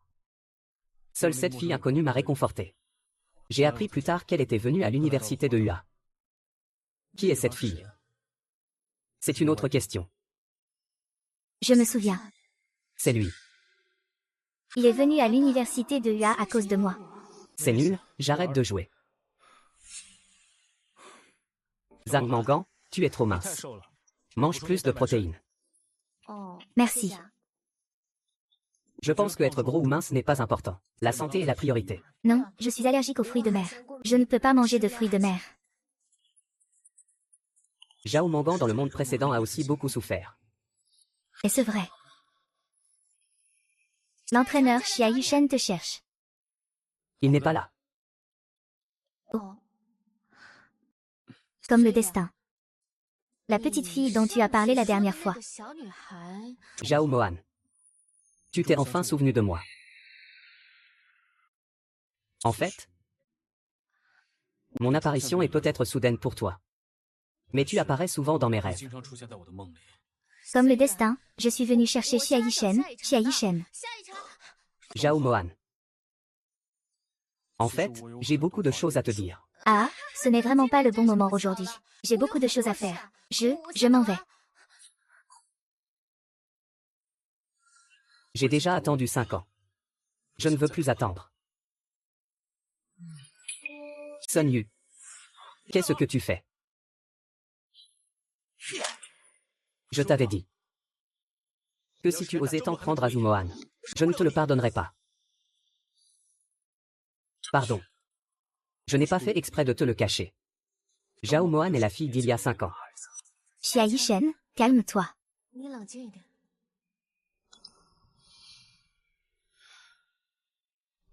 Seule cette fille inconnue m'a réconforté. J'ai appris plus tard qu'elle était venue à l'université de UA. Qui est cette fille? C'est une autre question. Je me souviens. C'est lui. Il est venu à l'université de UA à cause de moi. C'est nul, j'arrête de jouer. Zhang Mangan, tu es trop mince. Mange plus de protéines. Merci. Je pense que être gros ou mince n'est pas important. La santé est la priorité. Non, je suis allergique aux fruits de mer. Je ne peux pas manger de fruits de mer. Zhao Mangan dans le monde précédent a aussi beaucoup souffert. Est-ce vrai? L'entraîneur Xia Yishen te cherche. Il n'est pas là. Comme le destin. La petite fille dont tu as parlé la dernière fois. Zhao Mohan. Tu t'es enfin souvenu de moi. En fait, mon apparition est peut-être soudaine pour toi. Mais tu apparais souvent dans mes rêves. Comme le destin, je suis venu chercher Xia Yishen, Xia Yishen. Zhao Mohan. En fait, j'ai beaucoup de choses à te dire. Ah, ce n'est vraiment pas le bon moment aujourd'hui. J'ai beaucoup de choses à faire. Je m'en vais. J'ai déjà attendu 5 ans. Je ne veux plus attendre. Sun Yu. Qu'est-ce que tu fais? Je t'avais dit que si tu osais t'en prendre à Zhu Mohan, je ne te le pardonnerais pas. Pardon. Je n'ai pas fait exprès de te le cacher. Zhao Mohan est la fille d'il y a 5 ans. Xia Yishen, calme-toi.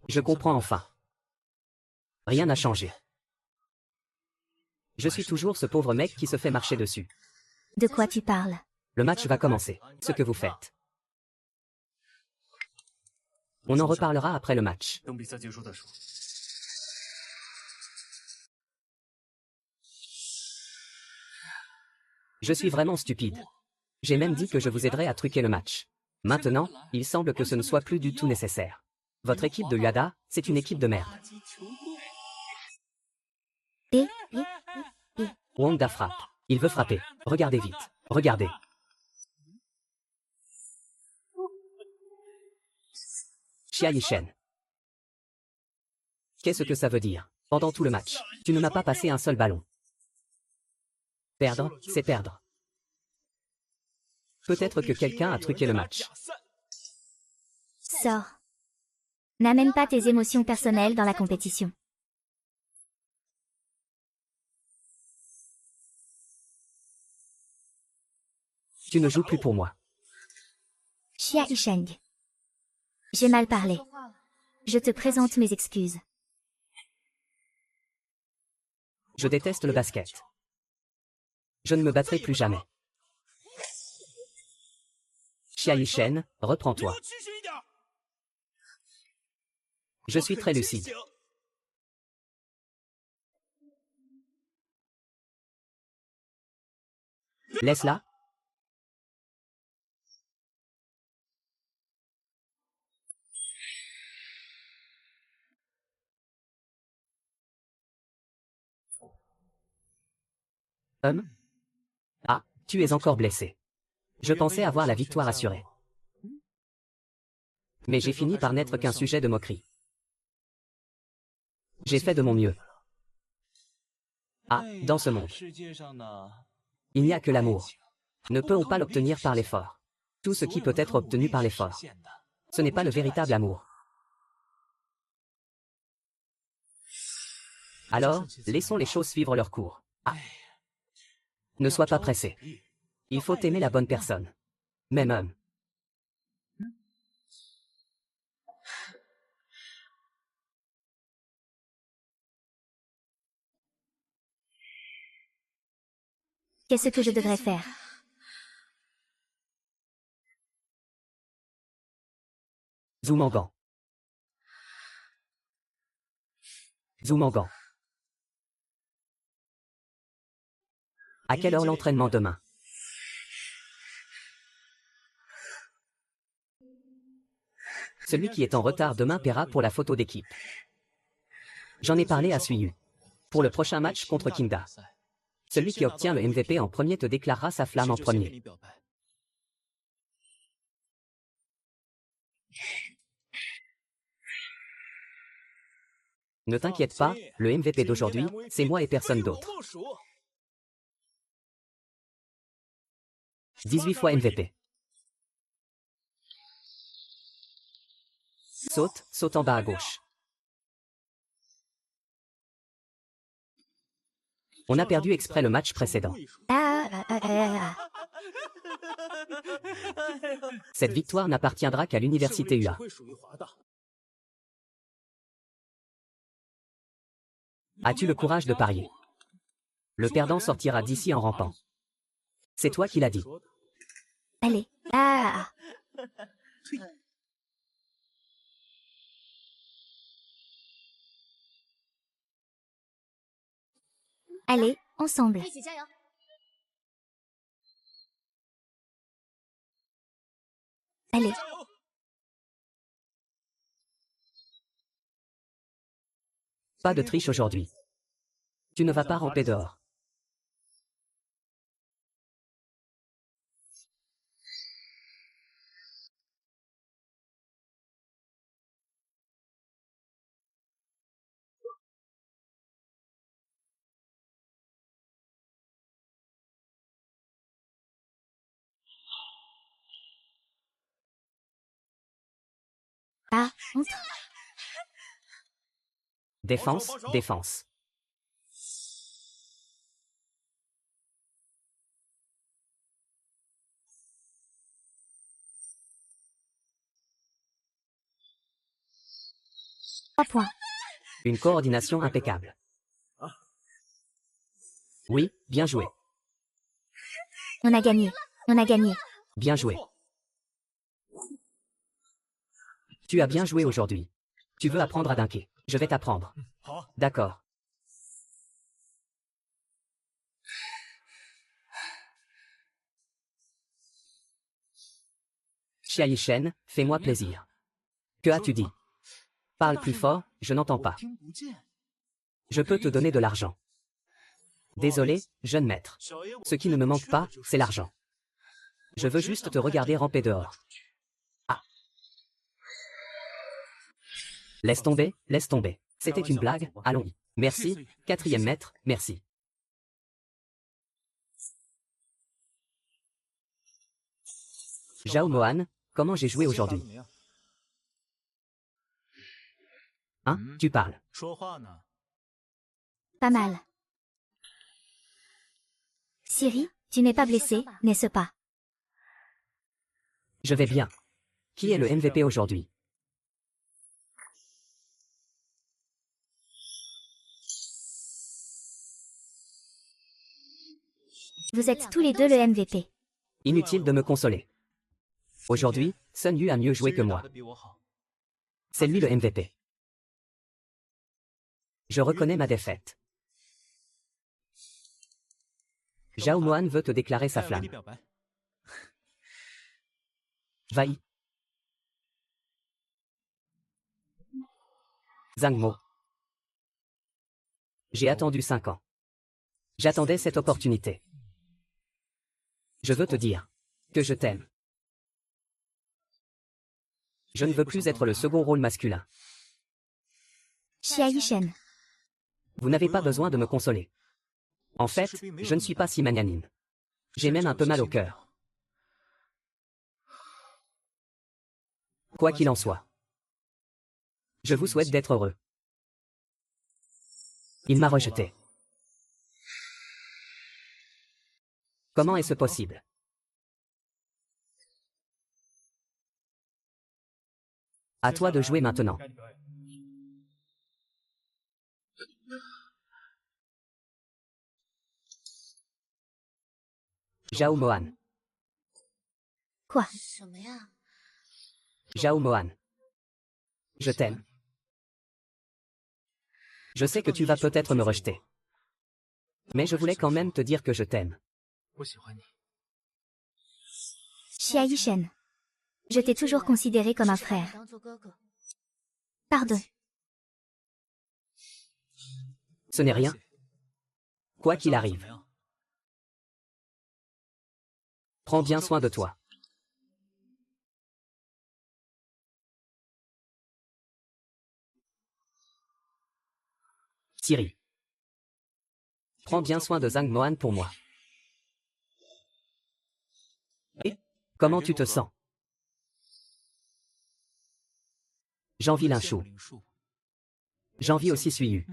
Je comprends enfin. Rien n'a changé. Je suis toujours ce pauvre mec qui se fait marcher dessus. De quoi tu parles? Le match va commencer. Ce que vous faites. On en reparlera après le match. Je suis vraiment stupide. J'ai même dit que je vous aiderais à truquer le match. Maintenant, il semble que ce ne soit plus du tout nécessaire. Votre équipe de Uada, c'est une équipe de merde. Wanda frappe. Il veut frapper. Regardez vite. Regardez. Xia Yishen. Qu'est-ce que ça veut dire? Pendant tout le match, tu ne m'as pas passé un seul ballon. Perdre, c'est perdre. Peut-être que quelqu'un a truqué le match. Sors. N'amène pas tes émotions personnelles dans la compétition. Tu ne joues plus pour moi. Xia Yisheng. J'ai mal parlé. Je te présente mes excuses. Je déteste le basket. Je ne me battrai plus jamais. Xia Yishen, reprends-toi. Je suis très lucide. Laisse-la. Ah, tu es encore blessé. Je pensais avoir la victoire assurée. Mais j'ai fini par n'être qu'un sujet de moquerie. J'ai fait de mon mieux. Ah, dans ce monde, il n'y a que l'amour. Ne peut-on pas l'obtenir par l'effort? Tout ce qui peut être obtenu par l'effort, ce n'est pas le véritable amour. Alors, laissons les choses suivre leur cours. Ah. Ne sois pas pressé. Il faut aimer la bonne personne. Même homme. Qu'est-ce que je devrais faire? Zhu Mangan. Zhu Mangan. À quelle heure l'entraînement demain? Celui qui est en retard demain paiera pour la photo d'équipe. J'en ai parlé à Suiyu. Pour le prochain match contre Kingda. Celui qui obtient le MVP en premier te déclarera sa flamme en premier. Ne t'inquiète pas, le MVP d'aujourd'hui, c'est moi et personne d'autre. 18 fois MVP. Saute en bas à gauche. On a perdu exprès le match précédent. Cette victoire n'appartiendra qu'à l'université UA. As-tu le courage de parier? Le perdant sortira d'ici en rampant. C'est toi qui l'as dit. Allez. Ah. Allez, ensemble. Allez. Pas de triche aujourd'hui. Tu ne vas pas ramper dehors. Ah, entre. Défense, défense. Trois points. Une coordination impeccable. Oui, bien joué. On a gagné. On a gagné. Bien joué. Tu as bien joué aujourd'hui. Tu veux apprendre à dunker. Je vais t'apprendre. D'accord. Xiayi Shen, fais-moi plaisir. Que as-tu dit? Parle plus fort, je n'entends pas. Je peux te donner de l'argent. Désolé, jeune maître. Ce qui ne me manque pas, c'est l'argent. Je veux juste te regarder ramper dehors. Ah. Laisse tomber, laisse tomber. C'était une blague, allons. Merci, quatrième maître, merci. Zhao Mohan, comment j'ai joué aujourd'hui? Hein, tu parles. Pas mal. Siri, tu n'es pas blessé, n'est-ce pas? Je vais bien. Qui est le MVP aujourd'hui? Vous êtes tous les deux le MVP. Inutile de me consoler. Aujourd'hui, Sun Yu a mieux joué que moi. C'est lui le MVP. Je reconnais ma défaite. Zhao Mohan veut te déclarer sa flamme. Vaï. Zhang Mo. J'ai attendu 5 ans. J'attendais cette opportunité. Je veux te dire que je t'aime. Je ne veux plus être le second rôle masculin. Xiayi Shen. Vous n'avez pas besoin de me consoler. En fait, je ne suis pas si magnanime. J'ai même un peu mal au cœur. Quoi qu'il en soit. Je vous souhaite d'être heureux. Il m'a rejeté. Comment est-ce possible? À toi de jouer maintenant. Zhao Mohan. Quoi? Zhao Mohan. Je t'aime. Je sais que tu vas peut-être me rejeter. Mais je voulais quand même te dire que je t'aime. Xiayi Shen. Je t'ai toujours considéré comme un frère. Pardon. Ce n'est rien. Quoi qu'il arrive. Prends bien soin de toi. Siri. Prends bien soin de Zhang Mohan pour moi. Et comment tu te sens? J'envie Linchou. J'envie aussi Suiyu.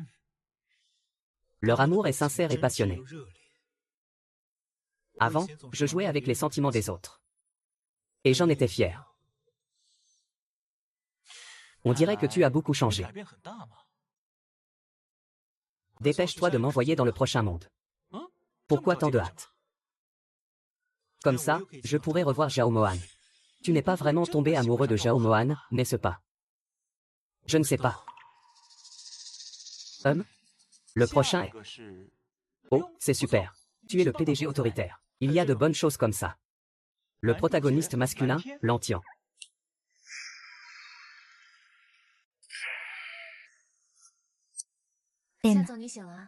Leur amour est sincère et passionné. Avant, je jouais avec les sentiments des autres. Et j'en étais fier. On dirait que tu as beaucoup changé. Dépêche-toi de m'envoyer dans le prochain monde. Pourquoi tant de hâte? Comme ça, je pourrais revoir Zhao Mohan. Tu n'es pas vraiment tombé amoureux de Zhao Mohan, n'est-ce pas? Je ne sais pas. Le prochain est... Oh, c'est super. Tu es le PDG autoritaire. Il y a de bonnes choses comme ça. Le protagoniste masculin, Lantian.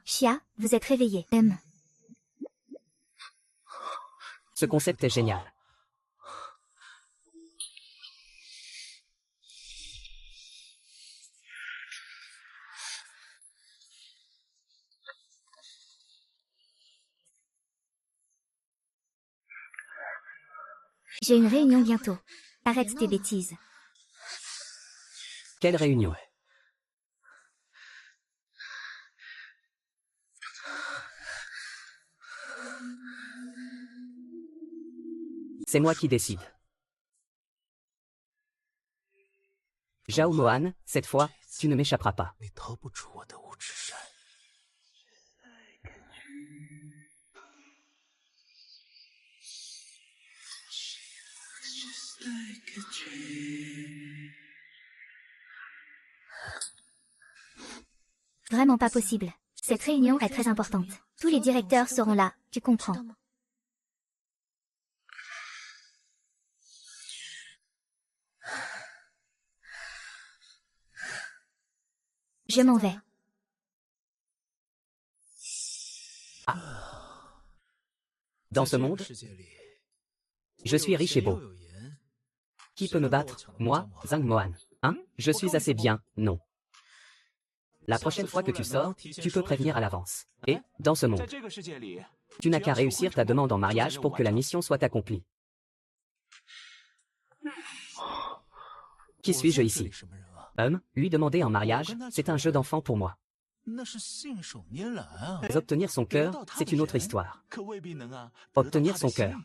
Xia, vous êtes réveillé. Ce concept est génial. J'ai une réunion bientôt. Arrête tes bêtises. Quelle réunion? C'est moi qui décide. Zhao Mohan, cette fois, tu ne m'échapperas pas. Vraiment pas possible. Cette réunion est très importante. Tous les directeurs seront là, tu comprends. Je m'en vais. Dans ce monde, je suis riche et beau. Qui peut me battre? Moi, Zhang Mohan. Hein? Je suis assez bien, non. La prochaine fois que tu sors, tu peux prévenir à l'avance. Et, dans ce monde, tu n'as qu'à réussir ta demande en mariage pour que la mission soit accomplie. Qui suis-je ici? Lui demander en mariage, c'est un jeu d'enfant pour moi. Obtenir son cœur, c'est une autre histoire. Obtenir son cœur.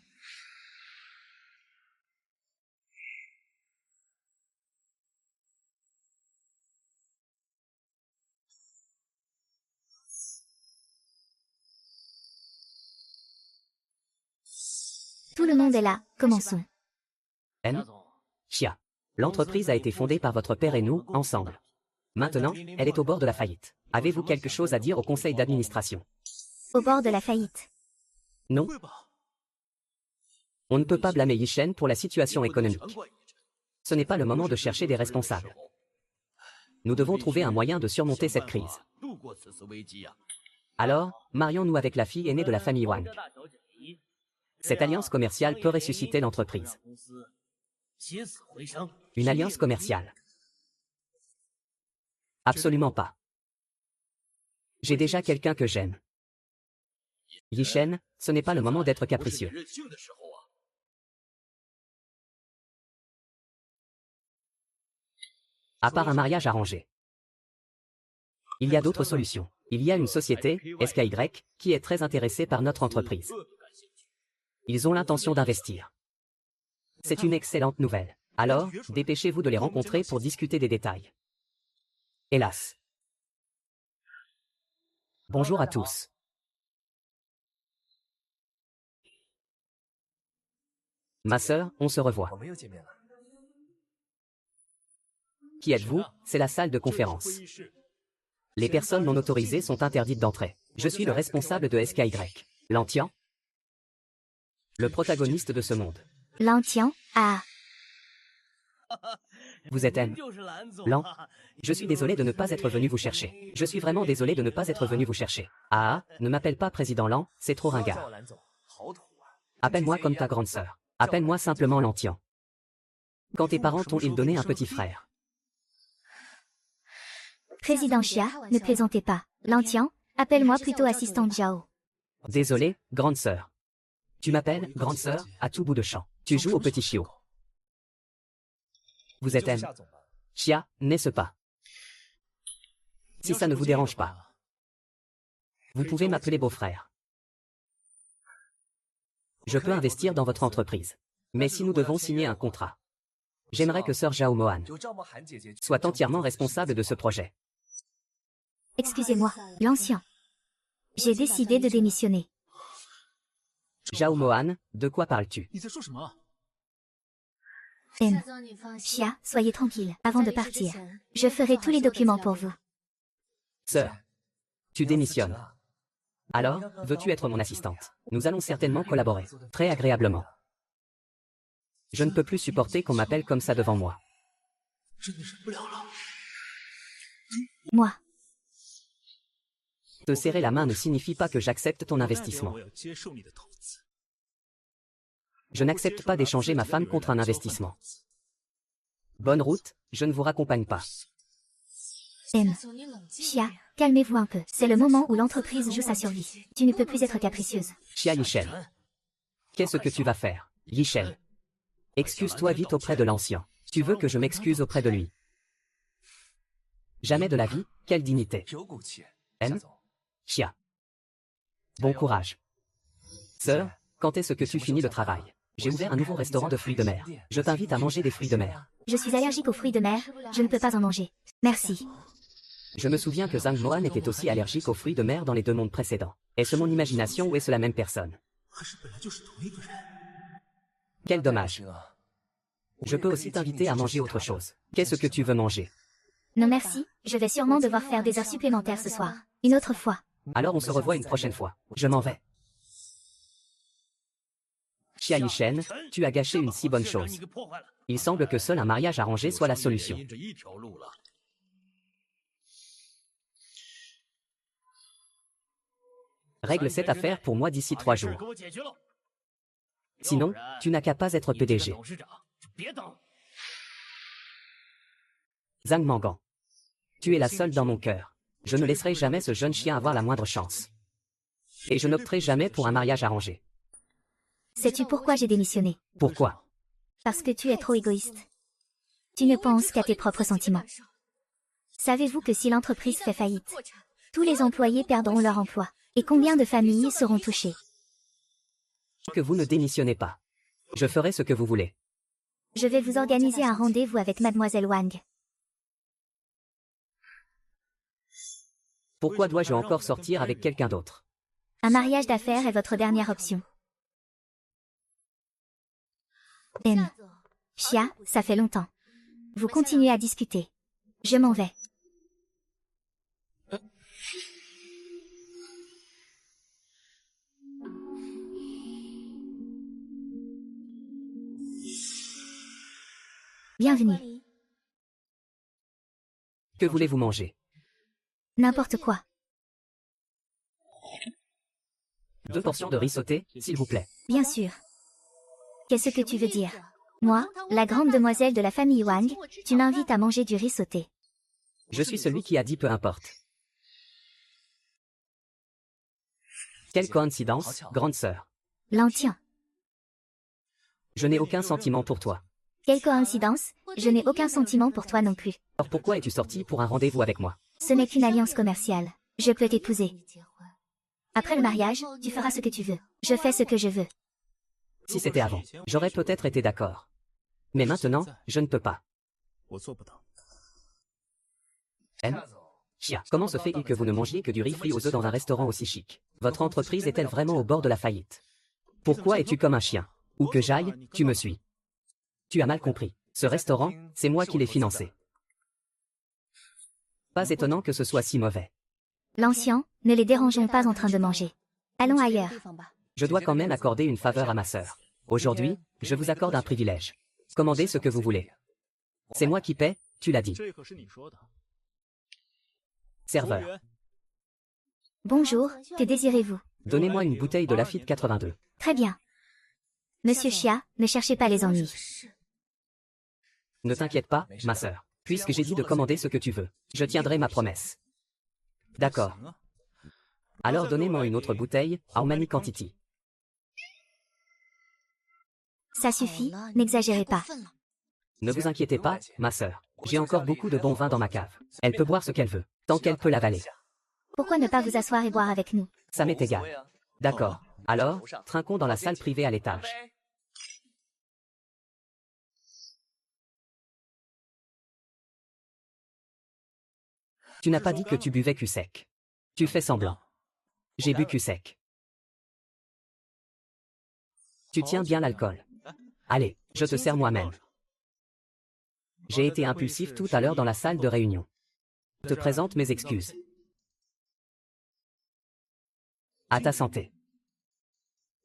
Tout le monde est là, commençons. Xia. L'entreprise a été fondée par votre père et nous, ensemble. Maintenant, elle est au bord de la faillite. Avez-vous quelque chose à dire au conseil d'administration? Au bord de la faillite. Non. On ne peut pas blâmer Yishen pour la situation économique. Ce n'est pas le moment de chercher des responsables. Nous devons trouver un moyen de surmonter cette crise. Alors, marions-nous avec la fille aînée de la famille Wang. Cette alliance commerciale peut ressusciter l'entreprise. Une alliance commerciale? Absolument pas. J'ai déjà quelqu'un que j'aime. Yishen, ce n'est pas le moment d'être capricieux. À part un mariage arrangé. Il y a d'autres solutions. Il y a une société, SKY, qui est très intéressée par notre entreprise. Ils ont l'intention d'investir. C'est une excellente nouvelle. Alors, dépêchez-vous de les rencontrer pour discuter des détails. Hélas. Bonjour à tous. Ma sœur, on se revoit. Qui êtes-vous? C'est la salle de conférence. Les personnes non autorisées sont interdites d'entrer. Je suis le responsable de SKY. Lantian? Le protagoniste de ce monde. Lantian, ah. Vous êtes Lan? Je suis désolé de ne pas être venu vous chercher. Je suis vraiment désolé de ne pas être venu vous chercher. Ah, ne m'appelle pas président Lan, c'est trop ringard. Appelle-moi comme ta grande sœur. Appelle-moi simplement Lantian. Quand tes parents t'ont-ils donné un petit frère? Président Xia, ne plaisantez pas. Lantian, appelle-moi plutôt assistante Zhao. Désolé, grande sœur. Tu m'appelles grande sœur à tout bout de champ. Tu joues au petit chiot. Vous êtes Xia, n'est-ce pas? Si ça ne vous dérange pas, vous pouvez m'appeler beau-frère. Je peux investir dans votre entreprise. Mais si nous devons signer un contrat, j'aimerais que sœur Zhao Mohan soit entièrement responsable de ce projet. Excusez-moi, l'ancien. J'ai décidé de démissionner. Zhao Mohan, de quoi parles-tu? M. Xia, soyez tranquille, avant de partir. Je ferai tous les documents pour vous. Sœur, tu démissionnes. Alors, veux-tu être mon assistante? Nous allons certainement collaborer, très agréablement. Je ne peux plus supporter qu'on m'appelle comme ça devant moi. Moi. Te serrer la main ne signifie pas que j'accepte ton investissement. Je n'accepte pas d'échanger ma femme contre un investissement. Bonne route, je ne vous raccompagne pas. M. Xia, calmez-vous un peu. C'est le moment où l'entreprise joue sa survie. Tu ne peux plus être capricieuse. Xia Yichen. Qu'est-ce que tu vas faire, Yichen? Excuse-toi vite auprès de l'ancien. Tu veux que je m'excuse auprès de lui? Jamais de la vie, quelle dignité. M. Xia. Bon courage. Sœur, quand est-ce que tu finis le travail? J'ai ouvert un nouveau restaurant de fruits de mer. Je t'invite à manger des fruits de mer. Je suis allergique aux fruits de mer, je ne peux pas en manger. Merci. Je me souviens que Zhang Mohan était aussi allergique aux fruits de mer dans les 2 mondes précédents. Est-ce mon imagination ou est-ce la même personne? Quel dommage. Je peux aussi t'inviter à manger autre chose. Qu'est-ce que tu veux manger? Non merci, je vais sûrement devoir faire des heures supplémentaires ce soir. Une autre fois. Alors on se revoit une prochaine fois. Je m'en vais. Xia Yichen, tu as gâché une si bonne chose. Il semble que seul un mariage arrangé soit la solution. Règle cette affaire pour moi d'ici 3 jours. Sinon, tu n'as qu'à pas être PDG. Zhang Mangan. Tu es la seule dans mon cœur. Je ne laisserai jamais ce jeune chien avoir la moindre chance. Et je n'opterai jamais pour un mariage arrangé. Sais-tu pourquoi j'ai démissionné? Pourquoi? Parce que tu es trop égoïste. Tu ne penses qu'à tes propres sentiments. Savez-vous que si l'entreprise fait faillite, tous les employés perdront leur emploi? Et combien de familles seront touchées? Que vous ne démissionnez pas. Je ferai ce que vous voulez. Je vais vous organiser un rendez-vous avec Mademoiselle Wang. Pourquoi dois-je encore sortir avec quelqu'un d'autre? Un mariage d'affaires est votre dernière option. M. Xia, ça fait longtemps. Vous continuez à discuter. Je m'en vais. Bienvenue. Que voulez-vous manger? N'importe quoi. 2 portions de riz sauté, s'il vous plaît. Bien sûr. Qu'est-ce que tu veux dire? Moi, la grande demoiselle de la famille Wang, tu m'invites à manger du riz sauté. Je suis celui qui a dit peu importe. Quelle coïncidence, grande sœur. L'entien. Je n'ai aucun sentiment pour toi. Quelle coïncidence, je n'ai aucun sentiment pour toi non plus. Alors pourquoi es-tu sorti pour un rendez-vous avec moi? Ce n'est qu'une alliance commerciale. Je peux t'épouser. Après le mariage, tu feras ce que tu veux. Je fais ce que je veux. Si c'était avant, j'aurais peut-être été d'accord. Mais maintenant, je ne peux pas. M. Xia, comment se fait-il que vous ne mangiez que du riz frit aux œufs dans un restaurant aussi chic? Votre entreprise est-elle vraiment au bord de la faillite? Pourquoi es-tu comme un chien? Où que j'aille, tu me suis. Tu as mal compris. Ce restaurant, c'est moi qui l'ai financé. Pas étonnant que ce soit si mauvais. L'ancien, ne les dérangeons pas en train de manger. Allons ailleurs. Je dois quand même accorder une faveur à ma sœur. Aujourd'hui, je vous accorde un privilège. Commandez ce que vous voulez. C'est moi qui paie, tu l'as dit. Serveur. Bonjour, que désirez-vous? Donnez-moi une bouteille de Lafite 82. Très bien. Monsieur Xia, ne cherchez pas les ennuis. Ne t'inquiète pas, ma sœur. Puisque j'ai dit de commander ce que tu veux, je tiendrai ma promesse. D'accord. Alors donnez-moi une autre bouteille, how many quantity? Ça suffit, n'exagérez pas. Ne vous inquiétez pas, ma sœur. J'ai encore beaucoup de bon vin dans ma cave. Elle peut boire ce qu'elle veut, tant qu'elle peut l'avaler. Pourquoi ne pas vous asseoir et boire avec nous? Ça m'est égal. D'accord. Alors, trinquons dans la salle privée à l'étage. Tu n'as pas dit que tu buvais cul sec. Tu fais semblant. J'ai bu cul sec. Tu tiens bien l'alcool. Allez, je te sers moi-même. J'ai été impulsif tout à l'heure dans la salle de réunion. Je te présente mes excuses. À ta santé.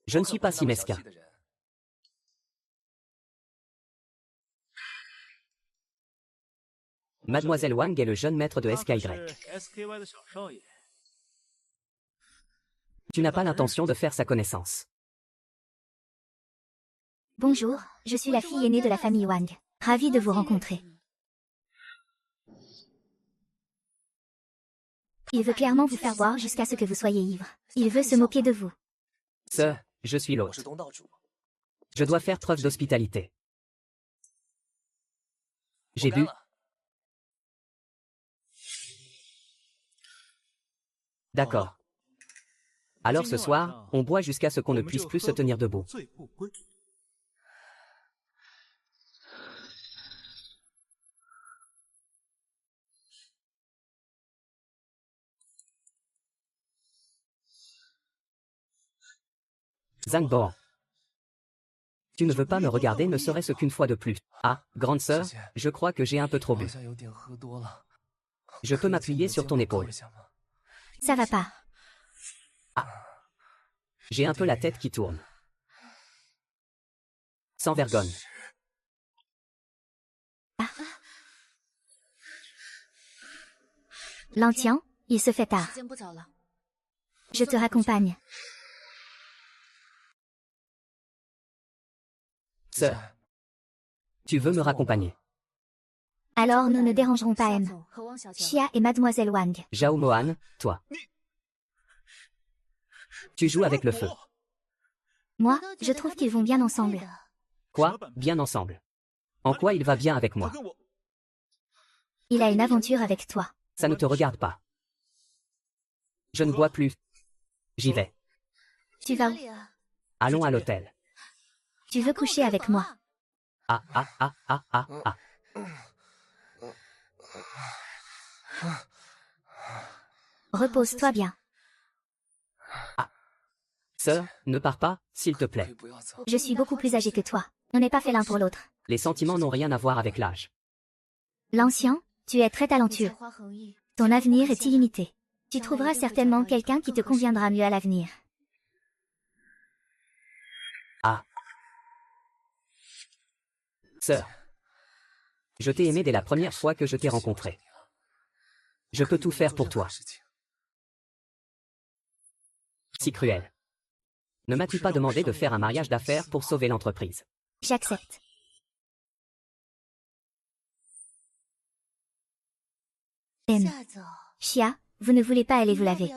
Je ne suis pas si mesquin. Mademoiselle Wang est le jeune maître de SKY. Tu n'as pas l'intention de faire sa connaissance. Bonjour, je suis la fille aînée de la famille Wang. Ravie de vous rencontrer. Il veut clairement vous faire boire jusqu'à ce que vous soyez ivre. Il veut se moquer de vous. Sir, je suis l'hôte. Je dois faire preuve d'hospitalité. J'ai bu. D'accord. Alors ce soir, on boit jusqu'à ce qu'on ne puisse plus se tenir debout. Zhang Bohan. Tu ne veux pas me regarder ne serait-ce qu'une fois de plus. Ah, grande sœur, je crois que j'ai un peu trop bu. Je peux m'appuyer sur ton épaule. Ça va pas. J'ai un peu la tête qui tourne. Sans vergogne. L'ancien, il se fait tard. Je te raccompagne. Sœur. Tu veux me raccompagner? Alors nous ne dérangerons pas M. Xia et Mademoiselle Wang. Zhao Mohan, toi. Tu joues avec le feu. Moi, je trouve qu'ils vont bien ensemble. Quoi? Bien ensemble. En quoi il va bien avec moi? Il a une aventure avec toi. Ça ne te regarde pas. Je ne bois plus. J'y vais. Tu vas où? Allons à l'hôtel. Tu veux coucher avec moi? Ah ah ah ah ah ah. Repose-toi bien. Sœur, ne pars pas, s'il te plaît. Je suis beaucoup plus âgée que toi. On n'est pas fait l'un pour l'autre. Les sentiments n'ont rien à voir avec l'âge. L'ancien, tu es très talentueux. Ton avenir est illimité. Tu trouveras certainement quelqu'un qui te conviendra mieux à l'avenir. Ah. Sœur. Je t'ai aimé dès la première fois que je t'ai rencontré. Je peux tout faire pour toi. Si cruel. Ne m'as-tu pas demandé de faire un mariage d'affaires pour sauver l'entreprise? J'accepte. M. Xia, vous ne voulez pas aller vous laver.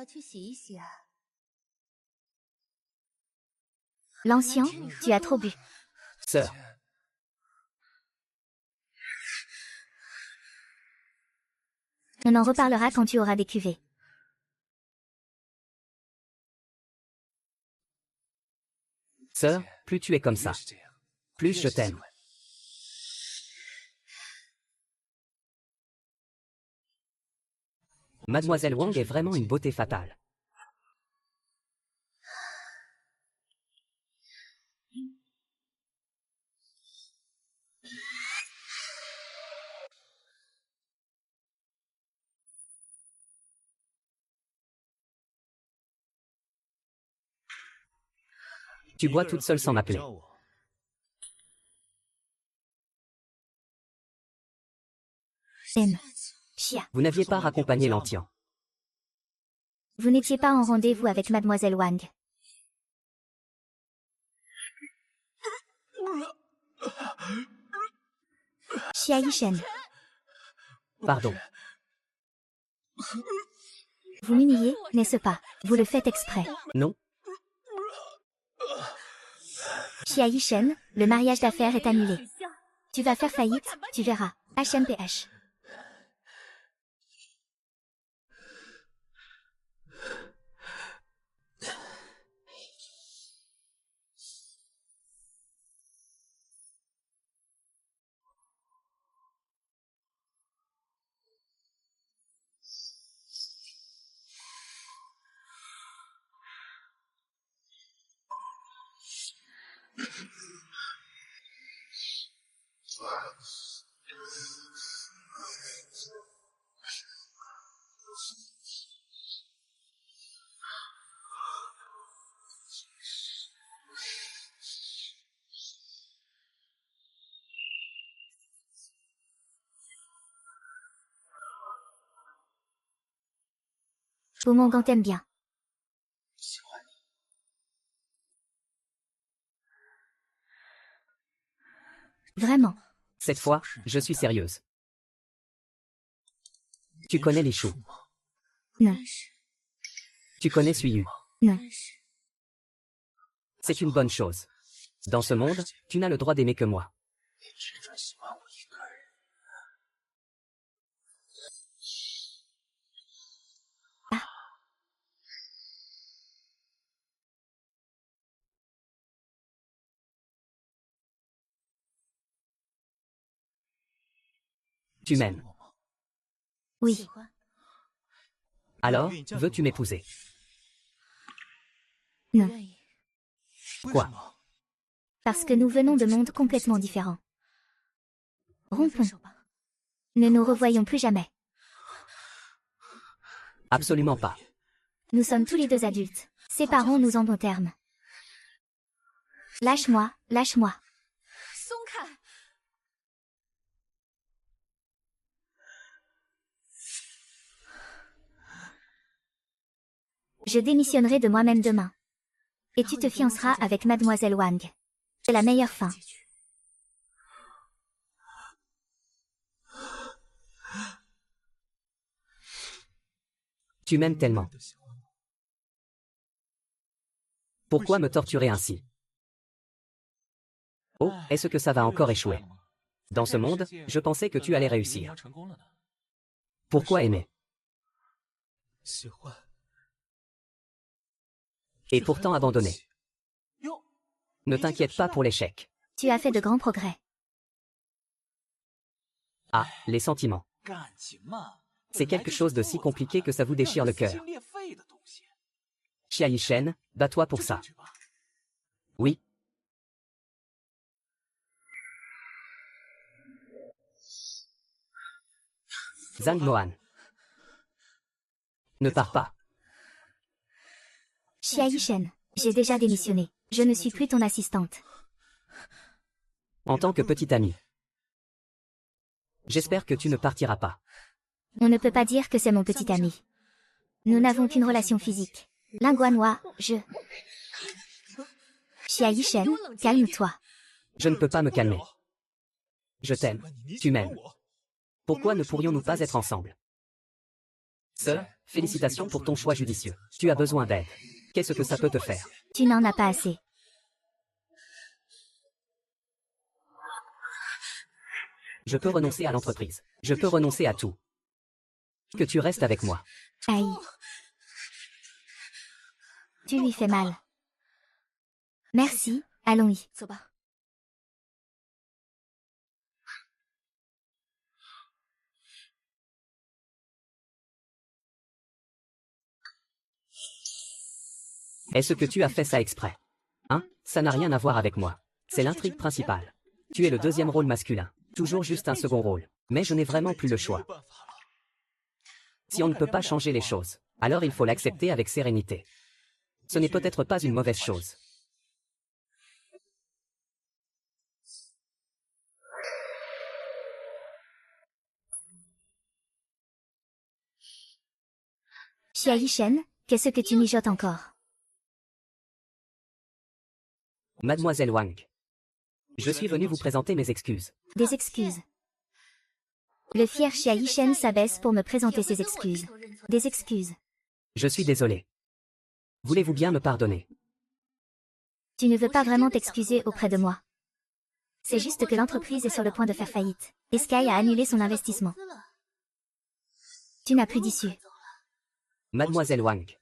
L'ancien, tu as trop bu. Sœur. On en reparlera quand tu auras des cuvées. Sœur, plus tu es comme ça, plus je t'aime. Mademoiselle Wang est vraiment une beauté fatale. Tu bois toute seule sans m'appeler. M. Xia, Vous n'aviez pas raccompagné l'Antian. vous n'étiez pas en rendez-vous avec Mademoiselle Wang. Xia Yishen, Pardon. vous m'humiliez, n'est-ce pas? Vous le faites exprès. Non. Xia Yishen, le mariage d'affaires est annulé. Tu vas faire faillite, tu verras. HMPH. Omongan t'aime bien. Vraiment. Cette fois, je suis sérieuse. Tu connais Lichou? Non. Tu connais Suiyu? Non. C'est une bonne chose. Dans ce monde, tu n'as le droit d'aimer que moi. Tu m'aimes. Oui. Alors, veux-tu m'épouser? Non. Quoi? Parce que nous venons de mondes complètement différents. Rompons. Ne nous revoyons plus jamais. Absolument pas. Nous sommes tous les deux adultes. Séparons-nous en bons termes. Lâche-moi, lâche-moi. Je démissionnerai de moi-même demain. Et tu te fianceras avec Mademoiselle Wang. C'est la meilleure fin. Tu m'aimes tellement. Pourquoi me torturer ainsi? Oh, est-ce que ça va encore échouer? Dans ce monde, je pensais que tu allais réussir. Pourquoi aimer? Et pourtant abandonner. Ne t'inquiète pas pour l'échec. Tu as fait de grands progrès. Ah, les sentiments. C'est quelque chose de si compliqué que ça vous déchire le cœur. Xia Yishen, bats-toi pour ça. Oui. Zhang Mohan. Ne pars pas. Xia Yishen, j'ai déjà démissionné. Je ne suis plus ton assistante. En tant que petite amie. J'espère que tu ne partiras pas. On ne peut pas dire que c'est mon petit ami. Nous n'avons qu'une relation physique. Linguanois, je... Xia Yishen, calme-toi. Je ne peux pas me calmer. Je t'aime. Tu m'aimes. Pourquoi ne pourrions-nous pas être ensemble? Sœur, félicitations pour ton choix judicieux. Tu as besoin d'aide. Qu'est-ce que ça peut te faire? Tu n'en as pas assez. Je peux renoncer à l'entreprise. Je peux renoncer à tout. Que tu restes avec moi. Aïe. Tu lui fais mal. Merci, allons-y. Est-ce que tu as fait ça exprès? Hein? Ça n'a rien à voir avec moi. C'est l'intrigue principale. Tu es le deuxième rôle masculin. Toujours juste un second rôle. Mais je n'ai vraiment plus le choix. Si on ne peut pas changer les choses, alors il faut l'accepter avec sérénité. Ce n'est peut-être pas une mauvaise chose. Xia Yishen, qu'est-ce que tu mijotes encore? Mademoiselle Wang. Je suis venu vous présenter mes excuses. Des excuses. Le fier Xia Yishen s'abaisse pour me présenter ses excuses. Des excuses. Je suis désolé. Voulez-vous bien me pardonner? Tu ne veux pas vraiment t'excuser auprès de moi. C'est juste que l'entreprise est sur le point de faire faillite. Et Sky a annulé son investissement. Tu n'as plus d'issue. Mademoiselle Wang.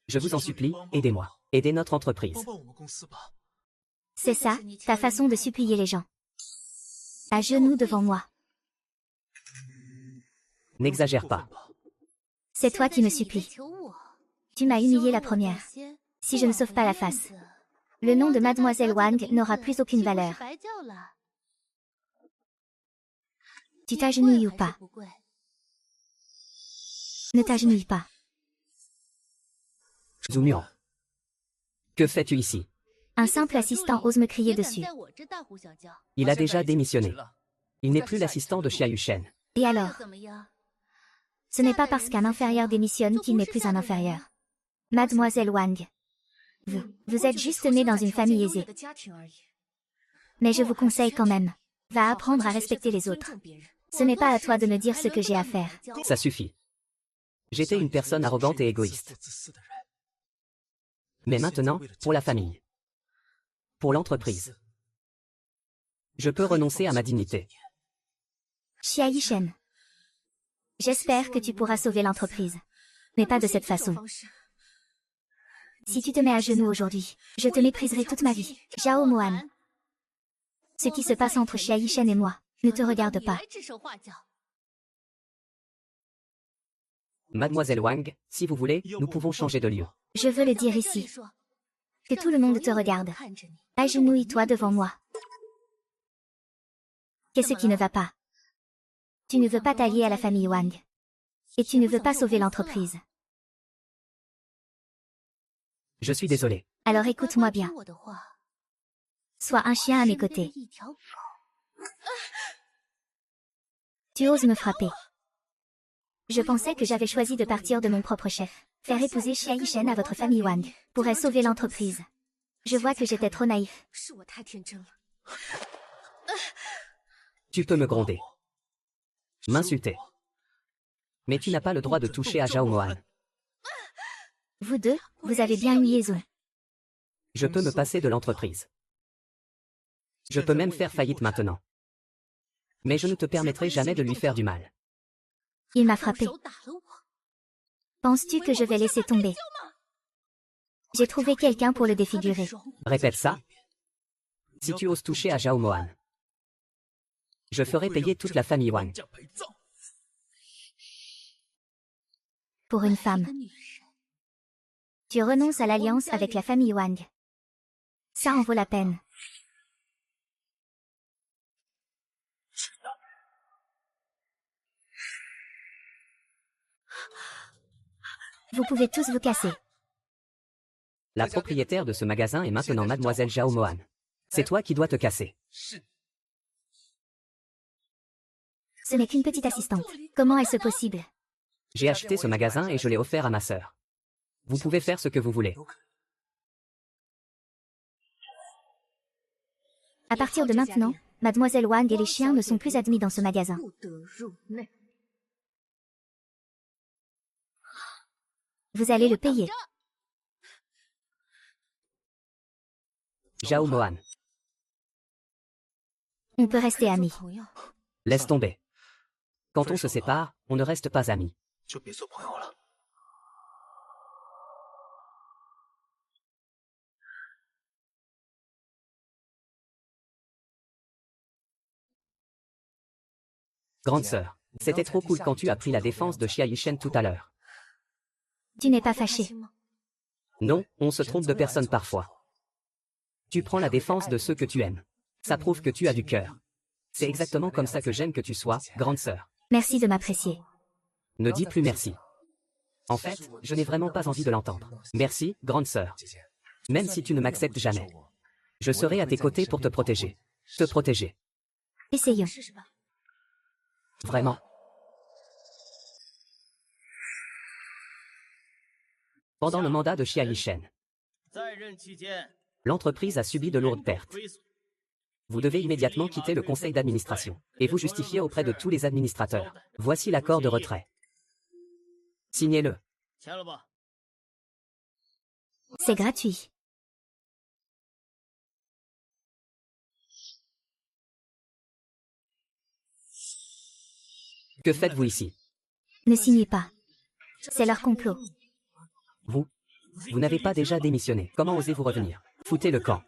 Je vous en supplie, aidez-moi. Aidez notre entreprise. C'est ça, ta façon de supplier les gens. À genoux devant moi. N'exagère pas. C'est toi qui me supplies. Tu m'as humilié la première. Si je ne sauve pas la face, Le nom de Mademoiselle Wang n'aura plus aucune valeur. Tu t'agenouilles ou pas? Ne t'agenouille pas. Zoomian. Que fais-tu ici? Un simple assistant ose me crier dessus. Il a déjà démissionné. Il n'est plus l'assistant de Xia Yushen. Et alors? Ce n'est pas parce qu'un inférieur démissionne qu'il n'est plus un inférieur. Mademoiselle Wang. Vous êtes juste née dans une famille aisée. Mais je vous conseille quand même. Va apprendre à respecter les autres. Ce n'est pas à toi de me dire ce que j'ai à faire. Ça suffit. J'étais une personne arrogante et égoïste. Mais maintenant, pour la famille. Pour l'entreprise. Je peux renoncer à ma dignité. Xia Yishen. J'espère que tu pourras sauver l'entreprise. Mais pas de cette façon. Si tu te mets à genoux aujourd'hui, je te mépriserai toute ma vie. Zhao Mohan. Ce qui se passe entre Xia Yishen et moi ne te regarde pas. Mademoiselle Wang, si vous voulez, nous pouvons changer de lieu. Je veux le dire ici. Que tout le monde te regarde. Agenouille-toi devant moi. Qu'est-ce qui ne va pas? Tu ne veux pas t'allier à la famille Wang. Et tu ne veux pas sauver l'entreprise. Je suis désolé. Alors écoute-moi bien. Sois un chien à mes côtés. Tu oses me frapper. Je pensais que j'avais choisi de partir de mon propre chef. Faire épouser Xia Yishen à votre famille Wang pourrait sauver l'entreprise. Je vois que j'étais trop naïf. Tu peux me gronder. M'insulter. Mais tu n'as pas le droit de toucher à Zhao Mohan. Vous deux, vous avez bien une liaison. Je peux me passer de l'entreprise. Je peux même faire faillite maintenant. Mais je ne te permettrai jamais de lui faire du mal. Il m'a frappé. Penses-tu que je vais laisser tomber? J'ai trouvé quelqu'un pour le défigurer. Répète ça. Si tu oses toucher à Zhao Mohan, je ferai payer toute la famille Wang. Pour une femme. Tu renonces à l'alliance avec la famille Wang. Ça en vaut la peine. Vous pouvez tous vous casser. La propriétaire de ce magasin est maintenant Mademoiselle Zhao Mohan. C'est toi qui dois te casser. Ce n'est qu'une petite assistante. Comment est-ce possible? J'ai acheté ce magasin et je l'ai offert à ma sœur. Vous pouvez faire ce que vous voulez. À partir de maintenant, Mademoiselle Wang et les chiens ne sont plus admis dans ce magasin. Vous allez le payer. Zhao Mohan. On peut rester amis. Laisse tomber. Quand on se sépare, on ne reste pas amis. Grande sœur, c'était trop cool quand tu as pris la défense de Xia Yishen tout à l'heure. Tu n'es pas fâché. Non, on se trompe de personne parfois. Tu prends la défense de ceux que tu aimes. Ça prouve que tu as du cœur. C'est exactement comme ça que j'aime que tu sois, grande sœur. Merci de m'apprécier. Ne dis plus merci. En fait, je n'ai vraiment pas envie de l'entendre. Merci, grande sœur. Même si tu ne m'acceptes jamais. Je serai à tes côtés pour te protéger. Te protéger. Essayons. Vraiment. Pendant le mandat de Xia Yishen, l'entreprise a subi de lourdes pertes. Vous devez immédiatement quitter le conseil d'administration et vous justifier auprès de tous les administrateurs. Voici l'accord de retrait. Signez-le. C'est gratuit. Que faites-vous ici? Ne signez pas. C'est leur complot. Vous n'avez pas déjà démissionné. Comment osez-vous revenir? Foutez le camp.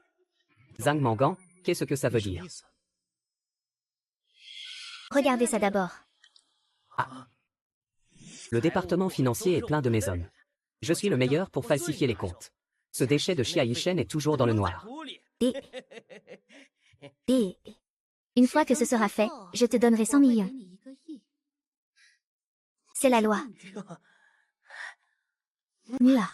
Zhang Mangan, qu'est-ce que ça veut dire? Regardez ça d'abord. Ah. Le département financier est plein de mes hommes. Je suis le meilleur pour falsifier les comptes. Ce déchet de Xia Yishen est toujours dans le noir. Et... Une fois que ce sera fait, je te donnerai 100 millions. C'est la loi. Mua.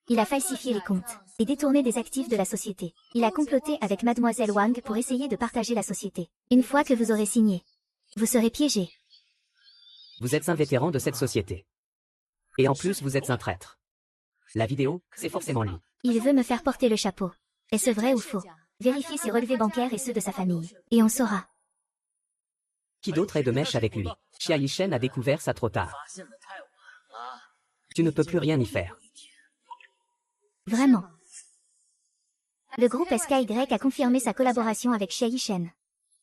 Il a falsifié les comptes et détourné des actifs de la société. Il a comploté avec Mademoiselle Wang pour essayer de partager la société. Une fois que vous aurez signé, vous serez piégé. Vous êtes un vétéran de cette société. Et en plus vous êtes un traître. La vidéo, c'est forcément lui. Il veut me faire porter le chapeau. Est-ce vrai ou faux? Vérifiez ses relevés bancaires et ceux de sa famille. Et on saura. Qui d'autre est de mèche avec lui? Xia Yishen a découvert ça trop tard. Tu ne peux plus rien y faire. Vraiment. Le groupe SKY a confirmé sa collaboration avec Xia Yishen.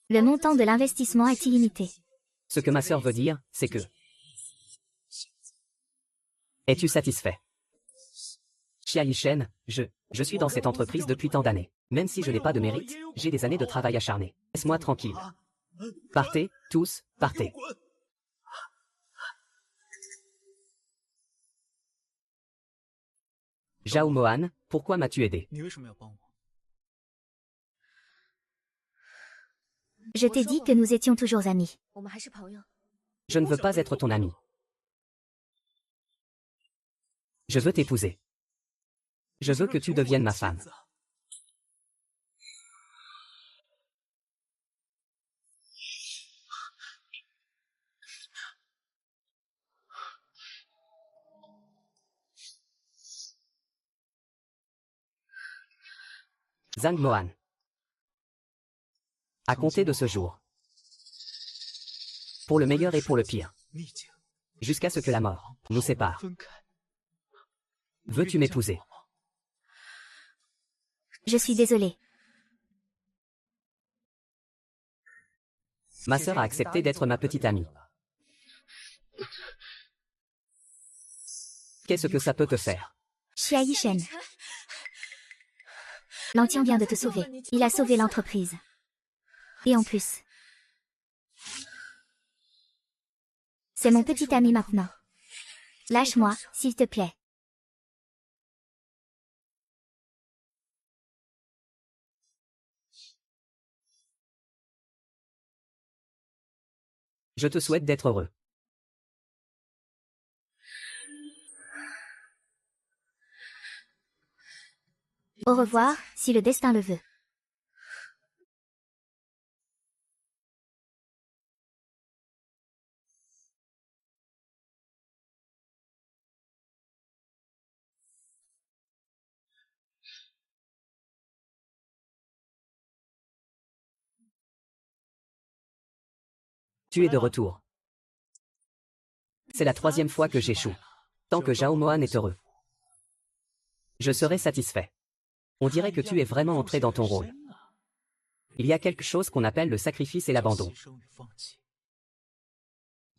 Le montant de l'investissement est illimité. Ce que ma sœur veut dire, c'est que... Es-tu satisfait? Xia Yishen, je suis dans cette entreprise depuis tant d'années. Même si je n'ai pas de mérite, j'ai des années de travail acharné. Laisse-moi tranquille. Partez, tous, partez. Zhao Mohan, pourquoi m'as-tu aidé? Je t'ai dit que nous étions toujours amis. Je ne veux pas être ton ami. Je veux t'épouser. Je veux que tu deviennes ma femme. Zhang Mohan. À compter de ce jour. Pour le meilleur et pour le pire. Jusqu'à ce que la mort nous sépare. Veux-tu m'épouser? Je suis désolée. Ma sœur a accepté d'être ma petite amie. Qu'est-ce que ça peut te faire? Xia Yishen. L'Antian vient de te sauver. Il a sauvé l'entreprise. Et en plus, c'est mon petit ami maintenant. Lâche-moi, s'il te plaît. Je te souhaite d'être heureux. Au revoir, si le destin le veut. Tu es de retour. C'est la 3e fois que j'échoue. Tant que Zhao Mohan est heureux, je serai satisfait. On dirait que tu es vraiment entré dans ton rôle. Il y a quelque chose qu'on appelle le sacrifice et l'abandon.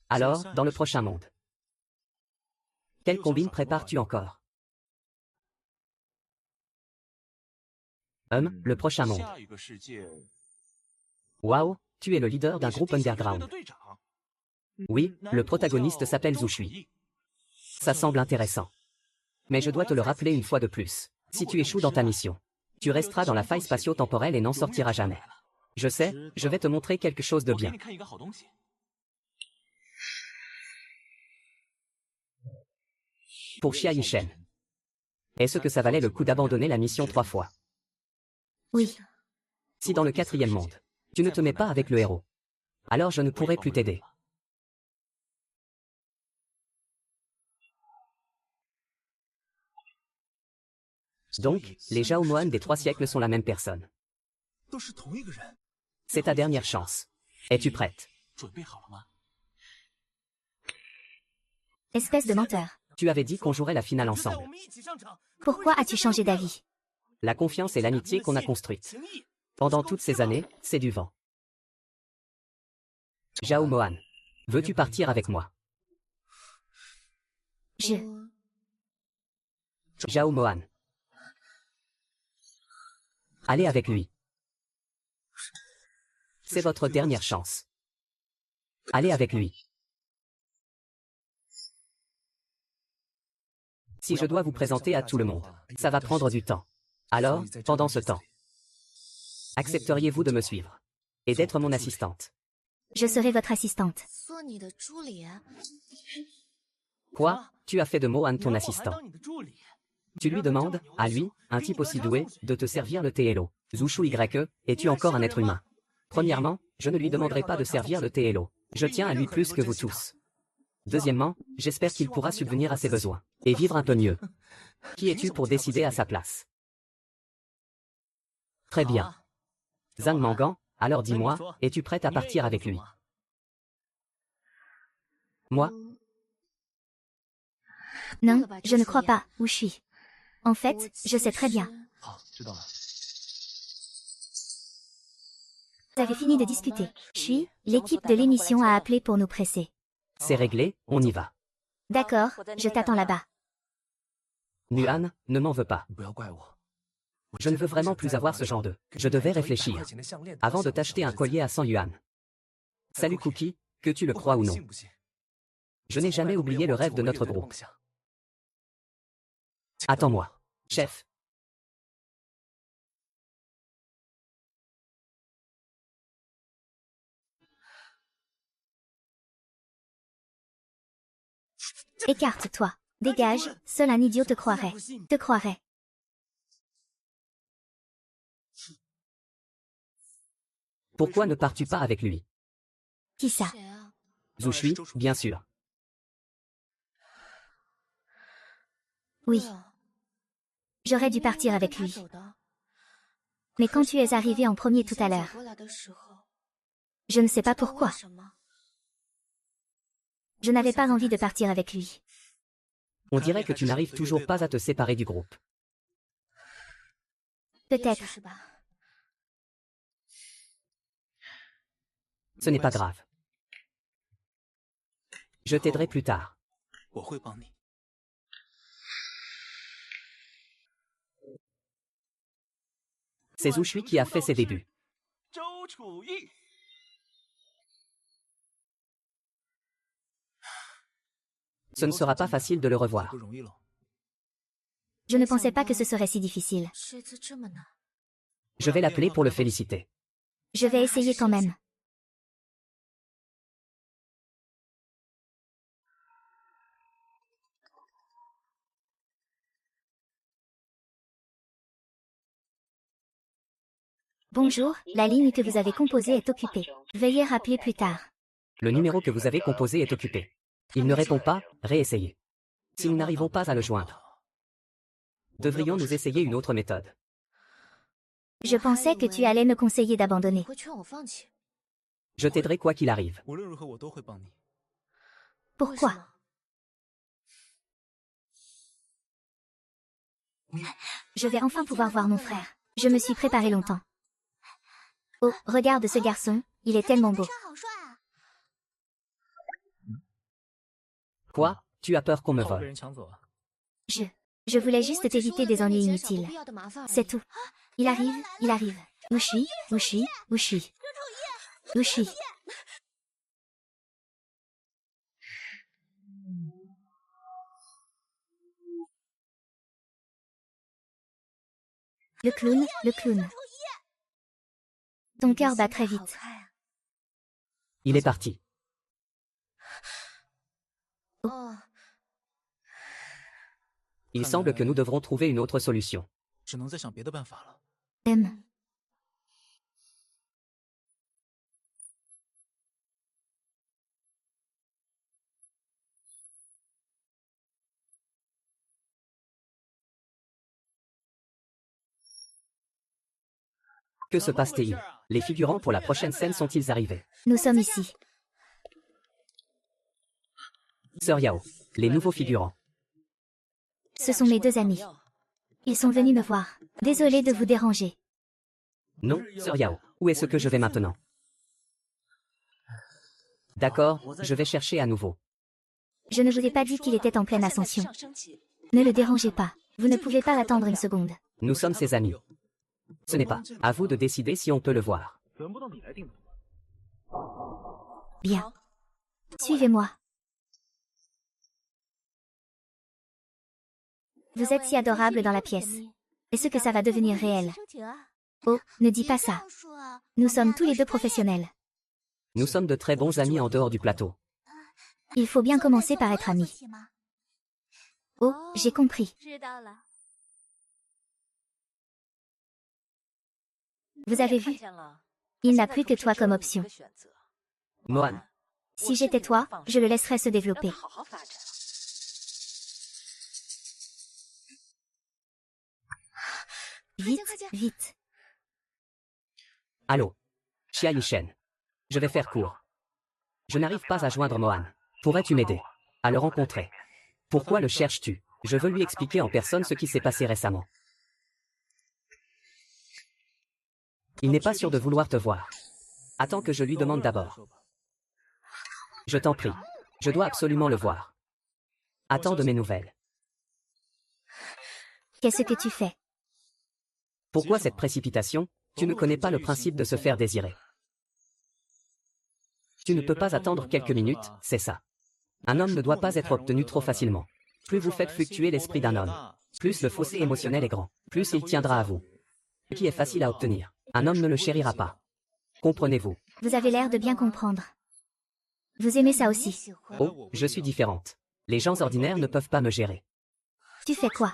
Alors, dans le prochain monde, quelle combine prépares-tu encore? Le prochain monde. Waouh, tu es le leader d'un groupe underground. Oui, le protagoniste s'appelle Zhu Shui. Ça semble intéressant. Mais je dois te le rappeler une fois de plus. Si tu échoues dans ta mission, tu resteras dans la faille spatio-temporelle et n'en sortiras jamais. Je sais, je vais te montrer quelque chose de bien. Pour Xia Yishen. Est-ce que ça valait le coup d'abandonner la mission 3 fois? Oui. Si dans le 4e monde, tu ne te mets pas avec le héros, alors je ne pourrai plus t'aider. Donc, les Zhao Mohan des 3 siècles sont la même personne. C'est ta dernière chance. Es-tu prête? Espèce de menteur. Tu avais dit qu'on jouerait la finale ensemble. Pourquoi as-tu changé d'avis? La confiance et l'amitié qu'on a construites. Pendant toutes ces années, c'est du vent. Zhao Mohan, veux-tu partir avec moi? Zhao Mohan. Allez avec lui. C'est votre dernière chance. Allez avec lui. Si je dois vous présenter à tout le monde, ça va prendre du temps. Alors, pendant ce temps, accepteriez-vous de me suivre et d'être mon assistante? Je serai votre assistante. Quoi? Tu as fait de Mohan ton assistant. Tu lui demandes, à lui, un type aussi doué, de te servir le thé Hello. Zushu YE, es-tu encore un être humain? Premièrement, je ne lui demanderai pas de servir le thé Hello. Je tiens à lui plus que vous tous. Deuxièmement, j'espère qu'il pourra subvenir à ses besoins et vivre un peu mieux. Qui es-tu pour décider à sa place? Très bien. Zhang Mangan, alors dis-moi, es-tu prête à partir avec lui? Moi? Non, je ne crois pas, où je suis. En fait, je sais très bien. Vous avez fini de discuter. L'équipe de l'émission a appelé pour nous presser. C'est réglé, on y va. D'accord, je t'attends là-bas. Nuan, ne m'en veux pas. Je ne veux vraiment plus avoir ce genre de... Je devais réfléchir avant de t'acheter un collier à 100 yuan. Salut Cookie, que tu le crois ou non. Je n'ai jamais oublié le rêve de notre groupe. Attends-moi. Chef. Écarte-toi. Dégage, seul un idiot te croirait. Te croirait. Pourquoi ne pars-tu pas avec lui? Qui ça? Zushui, bien sûr. Oui. J'aurais dû partir avec lui. Mais quand tu es arrivé en premier tout à l'heure, je ne sais pas pourquoi. Je n'avais pas envie de partir avec lui. On dirait que tu n'arrives toujours pas à te séparer du groupe. Peut-être. Ce n'est pas grave. Je t'aiderai plus tard. C'est Zushui qui a fait ses débuts. Ce ne sera pas facile de le revoir. Je ne pensais pas que ce serait si difficile. Je vais l'appeler pour le féliciter. Je vais essayer quand même. Bonjour, la ligne que vous avez composée est occupée. Veuillez rappeler plus tard. Le numéro que vous avez composé est occupé. Il ne répond pas, réessayez. Si nous n'arrivons pas à le joindre, devrions-nous essayer une autre méthode? Je pensais que tu allais me conseiller d'abandonner. Je t'aiderai quoi qu'il arrive. Pourquoi? Je vais enfin pouvoir voir mon frère. Je me suis préparé longtemps. Oh, regarde ce garçon, il est tellement beau. Quoi? Tu as peur qu'on me vole? Je voulais juste t'éviter des ennuis inutiles. C'est tout. Il arrive, il arrive. Où je suis? Où je suis? Où je suis? Où je suis? Le clown, le clown. Ton cœur bat très vite. Il est parti. Il semble que nous devrons trouver une autre solution. Que se passe-t-il? Les figurants pour la prochaine scène sont-ils arrivés? Nous sommes ici. Sœur Yao, les nouveaux figurants. Ce sont mes deux amis. Ils sont venus me voir. Désolée de vous déranger. Non, Sœur Yao, où est-ce que je vais maintenant? D'accord, je vais chercher à nouveau. Je ne vous ai pas dit qu'il était en pleine ascension. Ne le dérangez pas. Vous ne pouvez pas attendre une seconde. Nous sommes ses amis. Ce n'est pas à vous de décider si on peut le voir. Bien. Suivez-moi. Vous êtes si adorable dans la pièce. Est-ce que ça va devenir réel? Oh, ne dis pas ça. Nous sommes tous les deux professionnels. Nous sommes de très bons amis en dehors du plateau. Il faut bien commencer par être amis. Oh, j'ai compris. Vous avez vu? Il n'a plus que toi comme option. Mohan, Si j'étais toi, je le laisserais se développer. Vite, vite. allô. Xia Yishen. Je vais faire court. Je n'arrive pas à joindre Mohan. Pourrais-tu m'aider à le rencontrer? Pourquoi le cherches-tu? Je veux lui expliquer en personne ce qui s'est passé récemment. Il n'est pas sûr de vouloir te voir. Attends que je lui demande d'abord. Je t'en prie. Je dois absolument le voir. Attends de mes nouvelles. Qu'est-ce que tu fais? Pourquoi cette précipitation? Tu ne connais pas le principe de se faire désirer. Tu ne peux pas attendre quelques minutes, c'est ça. Un homme ne doit pas être obtenu trop facilement. Plus vous faites fluctuer l'esprit d'un homme, plus le fossé émotionnel est grand, plus il tiendra à vous. Ce qui est facile à obtenir. Un homme ne le chérira pas. Comprenez-vous? Vous avez l'air de bien comprendre. Vous aimez ça aussi. Oh, je suis différente. Les gens ordinaires ne peuvent pas me gérer. Tu fais quoi?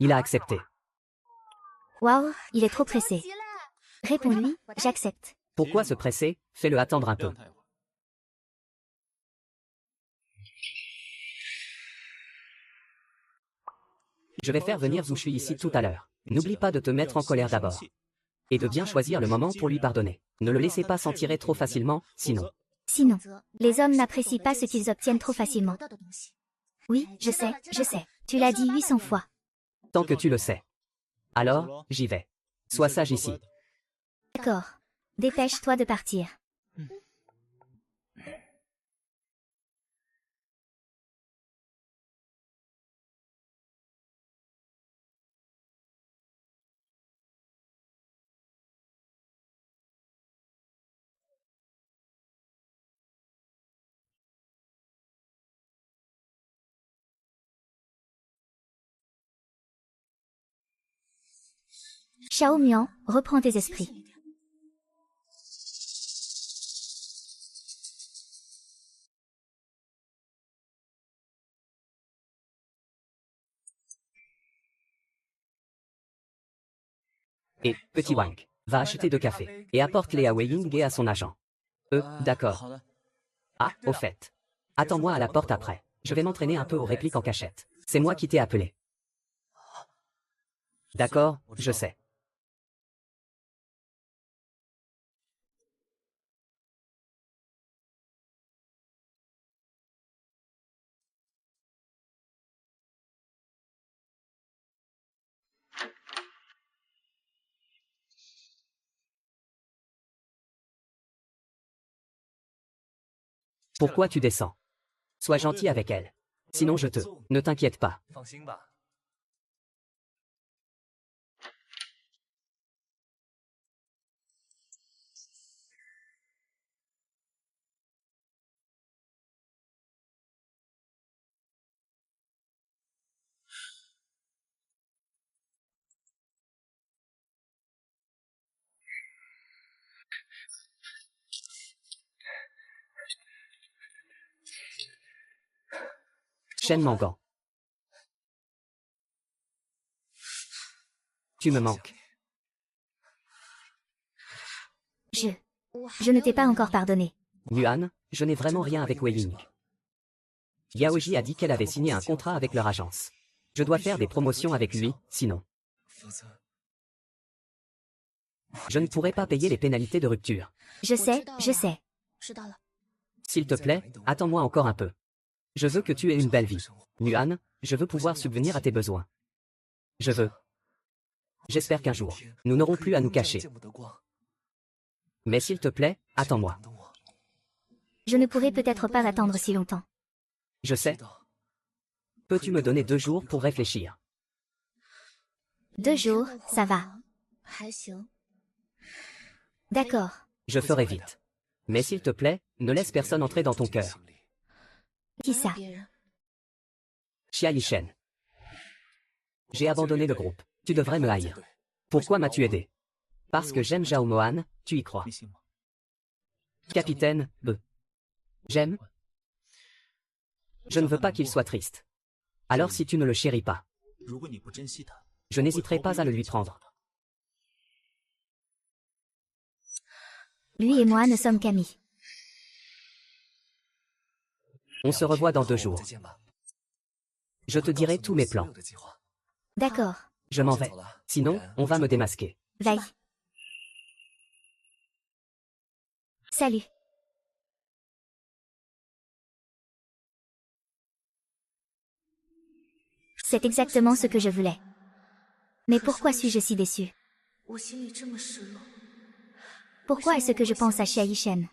Il a accepté. Waouh, il est trop pressé. Réponds-lui, j'accepte. Pourquoi se presser? Fais-le attendre un peu. Je vais faire venir Zhu Shui ici tout à l'heure. N'oublie pas de te mettre en colère d'abord. Et de bien choisir le moment pour lui pardonner. Ne le laissez pas s'en tirer trop facilement, sinon. Sinon, les hommes n'apprécient pas ce qu'ils obtiennent trop facilement. Oui, je sais, je sais. Tu l'as dit 800 fois. Tant que tu le sais. Alors, j'y vais. Sois sage ici. D'accord. Dépêche-toi de partir. Xiao Mian, reprends tes esprits. Et, petit Wang, va acheter 2 cafés. Et apporte-les à Wei Ying et à son agent. D'accord. Ah, au fait. Attends-moi à la porte après. Je vais m'entraîner un peu aux répliques en cachette. C'est moi qui t'ai appelé. D'accord, je sais. Pourquoi tu descends? Sois gentil avec elle. Sinon je te... Ne t'inquiète pas. Shen Mangan. Tu me manques. Je ne t'ai pas encore pardonné. Yuan, je n'ai vraiment rien avec Wei Ying. Yaoji a dit qu'elle avait signé un contrat avec leur agence. Je dois faire des promotions avec lui, sinon. Je ne pourrai pas payer les pénalités de rupture. Je sais, je sais. S'il te plaît, attends-moi encore un peu. Je veux que tu aies une belle vie. Yuan, je veux pouvoir subvenir à tes besoins. Je veux. J'espère qu'un jour, nous n'aurons plus à nous cacher. Mais s'il te plaît, attends-moi. Je ne pourrai peut-être pas attendre si longtemps. Je sais. Peux-tu me donner 2 jours pour réfléchir? 2 jours, ça va. D'accord. Je ferai vite. Mais s'il te plaît, ne laisse personne entrer dans ton cœur. Qui ça? Xia Yishen. J'ai abandonné le groupe. Tu devrais me haïr. Pourquoi m'as-tu aidé? Parce que j'aime Zhao Mohan, tu y crois? Capitaine, j'aime. Je ne veux pas qu'il soit triste. Alors si tu ne le chéris pas, je n'hésiterai pas à le lui prendre. Lui et moi ne sommes qu'amis. On se revoit dans 2 jours. Je te dirai tous mes plans. D'accord. Je m'en vais. Sinon, on va me démasquer. Vaille. Salut. C'est exactement ce que je voulais. Mais pourquoi suis-je si déçue? Pourquoi est-ce que je pense à Xia Yishen?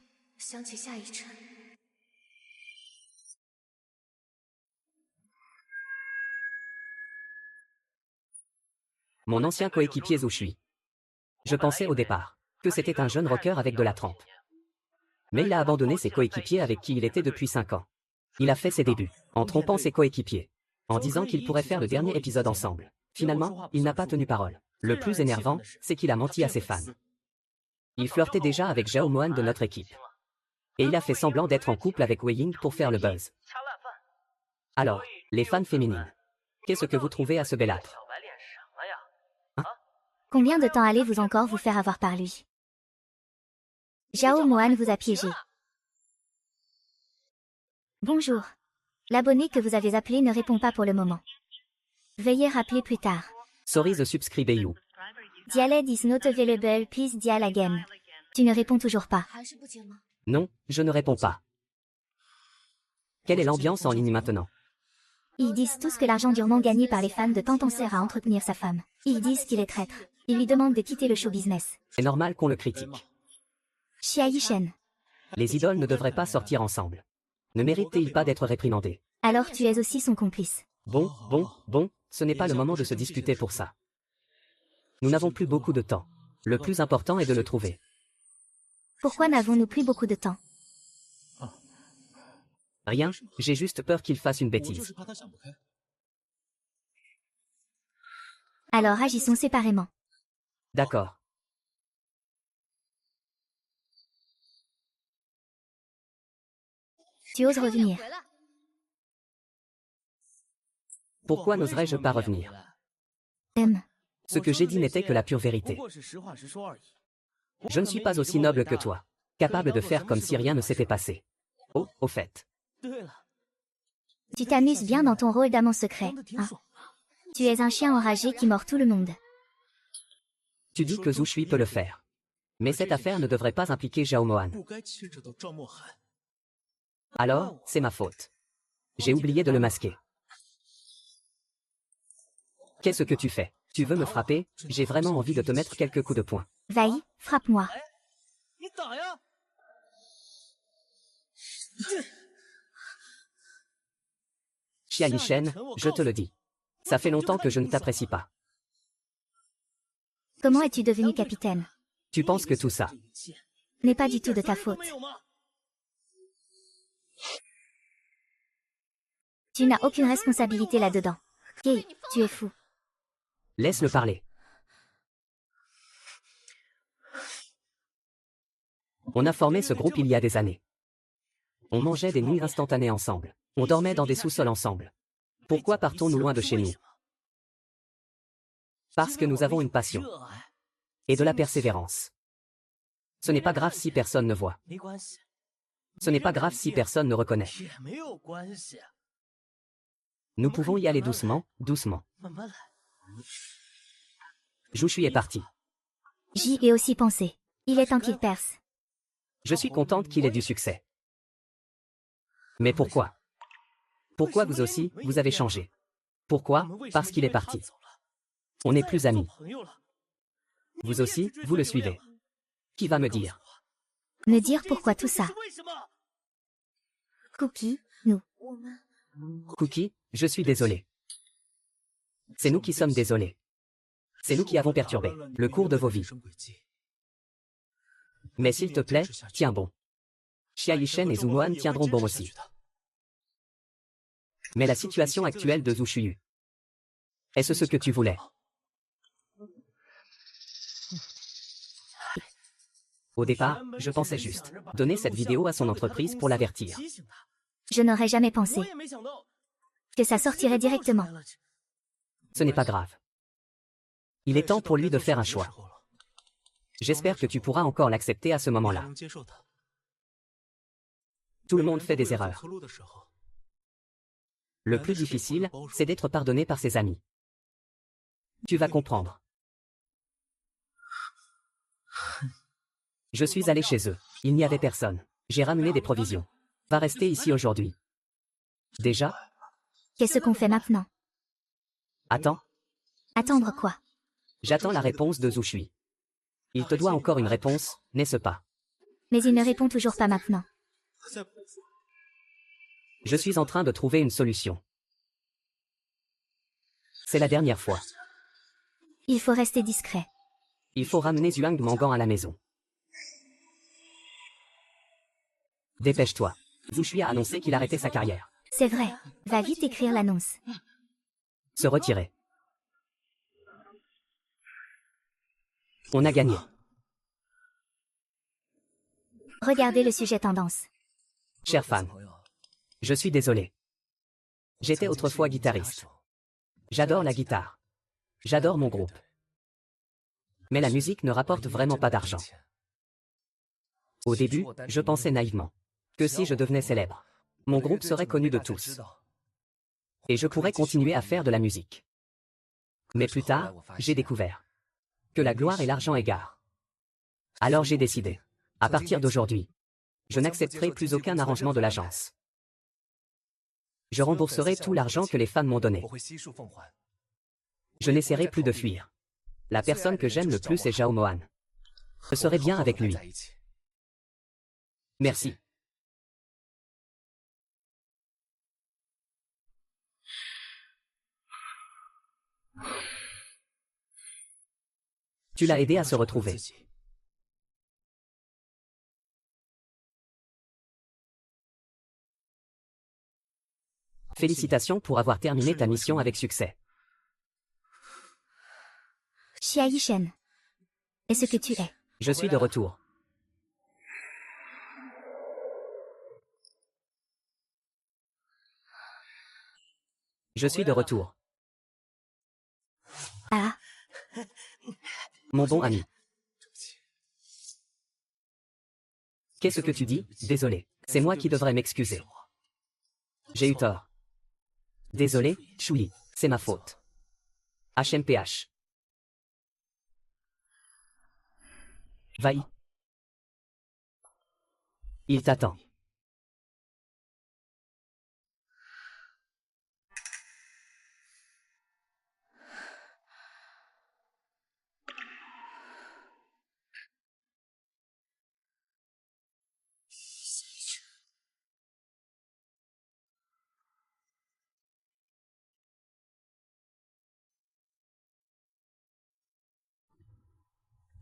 Mon ancien coéquipier Zhu Shui. Je pensais au départ que c'était un jeune rocker avec de la trempe. Mais il a abandonné ses coéquipiers avec qui il était depuis 5 ans. Il a fait ses débuts en trompant ses coéquipiers, en disant qu'il pourrait faire le dernier épisode ensemble. Finalement, il n'a pas tenu parole. Le plus énervant, c'est qu'il a menti à ses fans. Il flirtait déjà avec Zhao Mohan de notre équipe. Et il a fait semblant d'être en couple avec Wei Ying pour faire le buzz. Alors, les fans féminines, qu'est-ce que vous trouvez à ce bellâtre? Combien de temps allez-vous encore vous faire avoir par lui? Zhao Mohan vous a piégé. Bonjour. L'abonné que vous avez appelé ne répond pas pour le moment. Veuillez rappeler plus tard. Sorry the subscribe you. Dialed is not available, please dial again. Tu ne réponds toujours pas. Non, je ne réponds pas. Quelle est l'ambiance en ligne maintenant? Ils disent tous que l'argent durement gagné par les fans de Tantan sert à entretenir sa femme. Ils disent qu'il est traître. Ils lui demandent de quitter le show business. C'est normal qu'on le critique. Xia Yishen. Les idoles ne devraient pas sortir ensemble. Ne méritent-ils pas d'être réprimandés? Alors tu es aussi son complice. Bon, ce n'est pas le moment de se disputer pour ça. Nous n'avons plus beaucoup de temps. Le plus important est de le trouver. Pourquoi n'avons-nous plus beaucoup de temps? Rien, j'ai juste peur qu'il fasse une bêtise. Alors agissons séparément. D'accord. Tu oses revenir. Pourquoi n'oserais-je pas revenir? Ce que j'ai dit n'était que la pure vérité. Je ne suis pas aussi noble que toi, capable de faire comme si rien ne s'était passé. Oh, au fait. Tu t'amuses bien dans ton rôle d'amant secret, hein? Tu es un chien enragé qui mord tout le monde. Tu dis que Zhu Shui peut le faire. Mais cette affaire ne devrait pas impliquer Zhao Mohan. Alors, c'est ma faute. J'ai oublié de le masquer. Qu'est-ce que tu fais? Tu veux me frapper? J'ai vraiment envie de te mettre quelques coups de poing. Vaille, frappe-moi. Xia Yishen, je te le dis. Ça fait longtemps que je ne t'apprécie pas. Comment es-tu devenu capitaine? Tu penses que tout ça N'est pas du tout de ta faute. Tu n'as aucune responsabilité là-dedans. Hey, tu es fou. Laisse-le parler. On a formé ce groupe il y a des années. On mangeait des nuits instantanées ensemble. On dormait dans des sous-sols ensemble. Pourquoi partons-nous loin de chez nous? Parce que nous avons une passion. Et de la persévérance. Ce n'est pas grave si personne ne voit. Ce n'est pas grave si personne ne reconnaît. Nous pouvons y aller doucement, doucement. Zhu Shui est parti. J'y ai aussi pensé. Il est temps qu'il perce. Je suis contente qu'il ait du succès. Mais pourquoi? Pourquoi vous aussi, vous avez changé? Pourquoi? Parce qu'il est parti. On n'est plus amis. Vous aussi, vous le suivez. Qui va me dire? Me dire pourquoi tout ça? Cookie, nous. Cookie, je suis désolé. C'est nous qui sommes désolés. C'est nous qui avons perturbé le cours de vos vies. Mais s'il te plaît, tiens bon. Xia Yishen et Zhu Mohan tiendront bon aussi. Mais la situation actuelle de Zhu Shuyu, est-ce ce que tu voulais? Au départ, je pensais juste donner cette vidéo à son entreprise pour l'avertir. Je n'aurais jamais pensé que ça sortirait directement. Ce n'est pas grave. Il est temps pour lui de faire un choix. J'espère que tu pourras encore l'accepter à ce moment-là. Tout le monde fait des erreurs. Le plus difficile, c'est d'être pardonné par ses amis. Tu vas comprendre. Je suis allé chez eux. Il n'y avait personne. J'ai ramené des provisions. Va rester ici aujourd'hui. Déjà? Qu'est-ce qu'on fait maintenant? Attends. Attendre quoi? J'attends la réponse de Zhu Shui. Il te doit encore une réponse, n'est-ce pas? Mais il ne répond toujours pas maintenant. Je suis en train de trouver une solution. C'est la dernière fois. Il faut rester discret. Il faut ramener Zhuang Mangan à la maison. Dépêche-toi. Zhu Shui a annoncé qu'il arrêtait sa carrière. C'est vrai. Va vite écrire l'annonce. Se retirer. On a gagné. Regardez le sujet tendance. Chers fans, je suis désolé. J'étais autrefois guitariste. J'adore la guitare. J'adore mon groupe. Mais la musique ne rapporte vraiment pas d'argent. Au début, je pensais naïvement que si je devenais célèbre, mon groupe serait connu de tous. Et je pourrais continuer à faire de la musique. Mais plus tard, j'ai découvert que la gloire et l'argent égarent. Alors j'ai décidé, à partir d'aujourd'hui, je n'accepterai plus aucun arrangement de l'agence. Je rembourserai tout l'argent que les fans m'ont donné. Je n'essaierai plus de fuir. La personne que j'aime le plus est Zhao Mohan. Je serai bien avec lui. Merci. Tu l'as aidé à se retrouver. Félicitations pour avoir terminé ta mission avec succès. Xia Yishen. Est-ce que tu es? Je suis de retour. Je suis de retour. Ah. Mon bon ami. Qu'est-ce que tu dis? Désolé. C'est moi qui devrais m'excuser. J'ai eu tort. Désolé, Chouli. C'est ma faute. HMPH. Va-y. Il t'attend.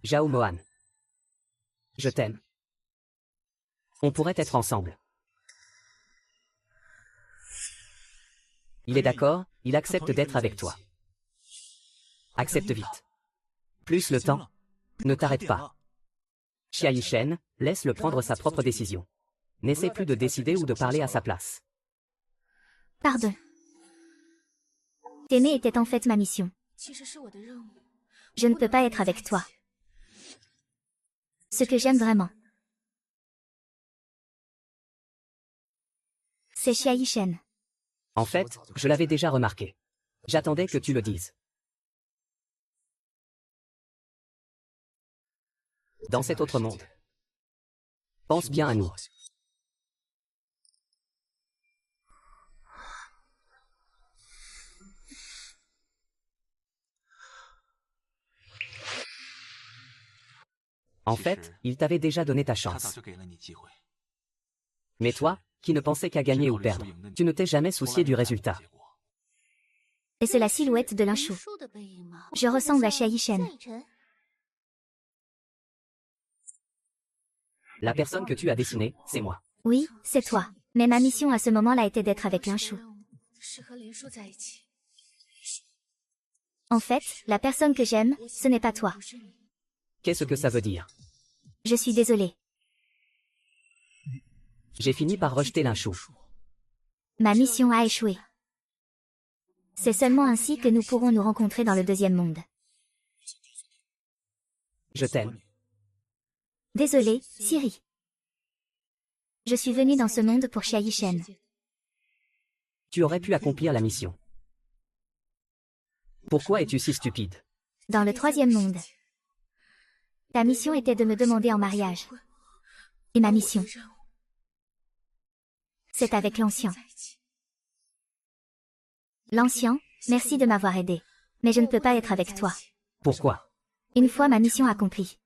Zhao Mohan. Je t'aime. On pourrait être ensemble. Il est d'accord, il accepte d'être avec toi. Accepte vite. Plus le temps. Ne t'arrête pas. Xia Yishen, laisse-le prendre sa propre décision. N'essaie plus de décider ou de parler à sa place. Pardon. T'aimer était en fait ma mission. Je ne peux pas être avec toi. Ce que j'aime vraiment, c'est Xia Yishen. En fait, je l'avais déjà remarqué. J'attendais que tu le dises. Dans cet autre monde, pense bien à nous. En fait, il t'avait déjà donné ta chance. Mais toi, qui ne pensais qu'à gagner ou perdre, tu ne t'es jamais soucié du résultat. Et c'est la silhouette de Linchou. Je ressemble à Xia Yishen. La personne que tu as dessinée, c'est moi. Oui, c'est toi. Mais ma mission à ce moment-là était d'être avec Linchou. En fait, la personne que j'aime, ce n'est pas toi. Qu'est-ce que ça veut dire? Je suis désolée. J'ai fini par rejeter l'inchou. Ma mission a échoué. C'est seulement ainsi que nous pourrons nous rencontrer dans le deuxième monde. Je t'aime. Désolée, Siri. Je suis venue dans ce monde pour Xia Yishen. Tu aurais pu accomplir la mission. Pourquoi es-tu si stupide? Dans le troisième monde. Ta mission était de me demander en mariage. Et ma mission, c'est avec l'ancien. L'ancien, merci de m'avoir aidé. Mais je ne peux pas être avec toi. Pourquoi? Une fois ma mission accomplie,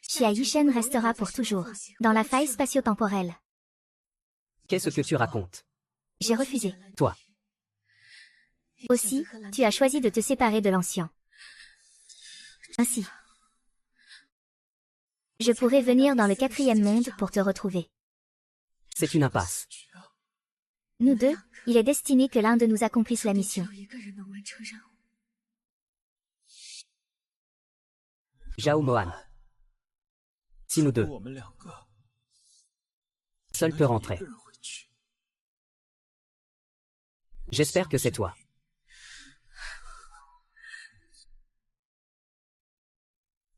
Xia Yishen restera pour toujours, dans la faille spatio-temporelle. Qu'est-ce que tu racontes? J'ai refusé. Toi. Aussi, tu as choisi de te séparer de l'ancien. Ainsi, je pourrais venir dans le quatrième monde pour te retrouver. C'est une impasse. Nous deux, il est destiné que l'un de nous accomplisse la mission. Zhao Mohan. Si nous deux. Seul peut rentrer. J'espère que c'est toi.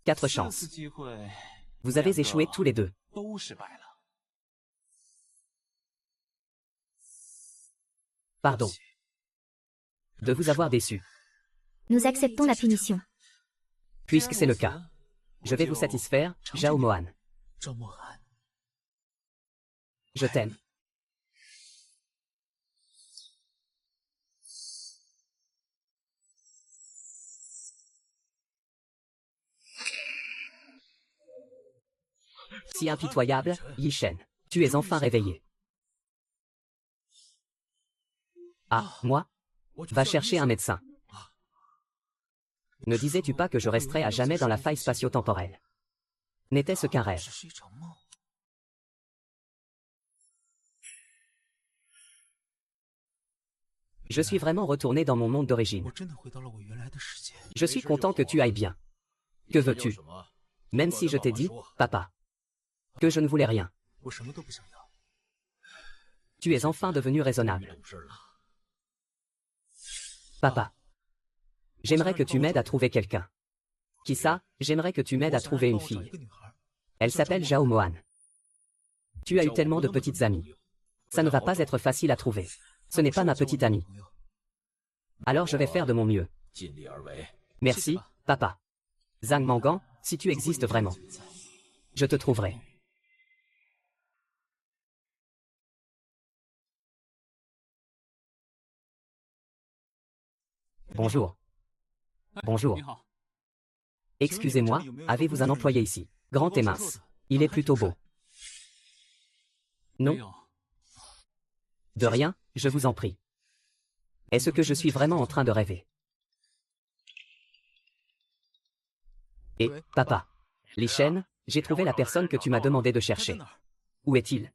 Quatre chances. Vous avez échoué tous les deux. Pardon. De vous avoir déçu. Nous acceptons la punition. Puisque c'est le cas. Je vais vous satisfaire, Zhao Mohan. Je t'aime. Si impitoyable, Yishen, tu es enfin réveillé. Ah, moi? Va chercher un médecin. Ne disais-tu pas que je resterais à jamais dans la faille spatio-temporelle? N'était-ce qu'un rêve? Je suis vraiment retourné dans mon monde d'origine. Je suis content que tu ailles bien. Que veux-tu? Même si je t'ai dit, papa, que je ne voulais rien. Tu es enfin devenu raisonnable. Papa, j'aimerais que tu m'aides à trouver quelqu'un. Qui ça? J'aimerais que tu m'aides à trouver une fille. Elle s'appelle Zhao Mohan. Tu as eu tellement de petites amies. Ça ne va pas être facile à trouver. Ce n'est pas ma petite amie. Alors je vais faire de mon mieux. Merci, papa. Zhang Mangan, si tu existes vraiment. Je te trouverai. Bonjour. Bonjour. Excusez-moi, avez-vous un employé ici? Grand et mince. Il est plutôt beau. Non? De rien, je vous en prie. Est-ce que je suis vraiment en train de rêver? Et, papa, Li Shen, j'ai trouvé la personne que tu m'as demandé de chercher. Où est-il?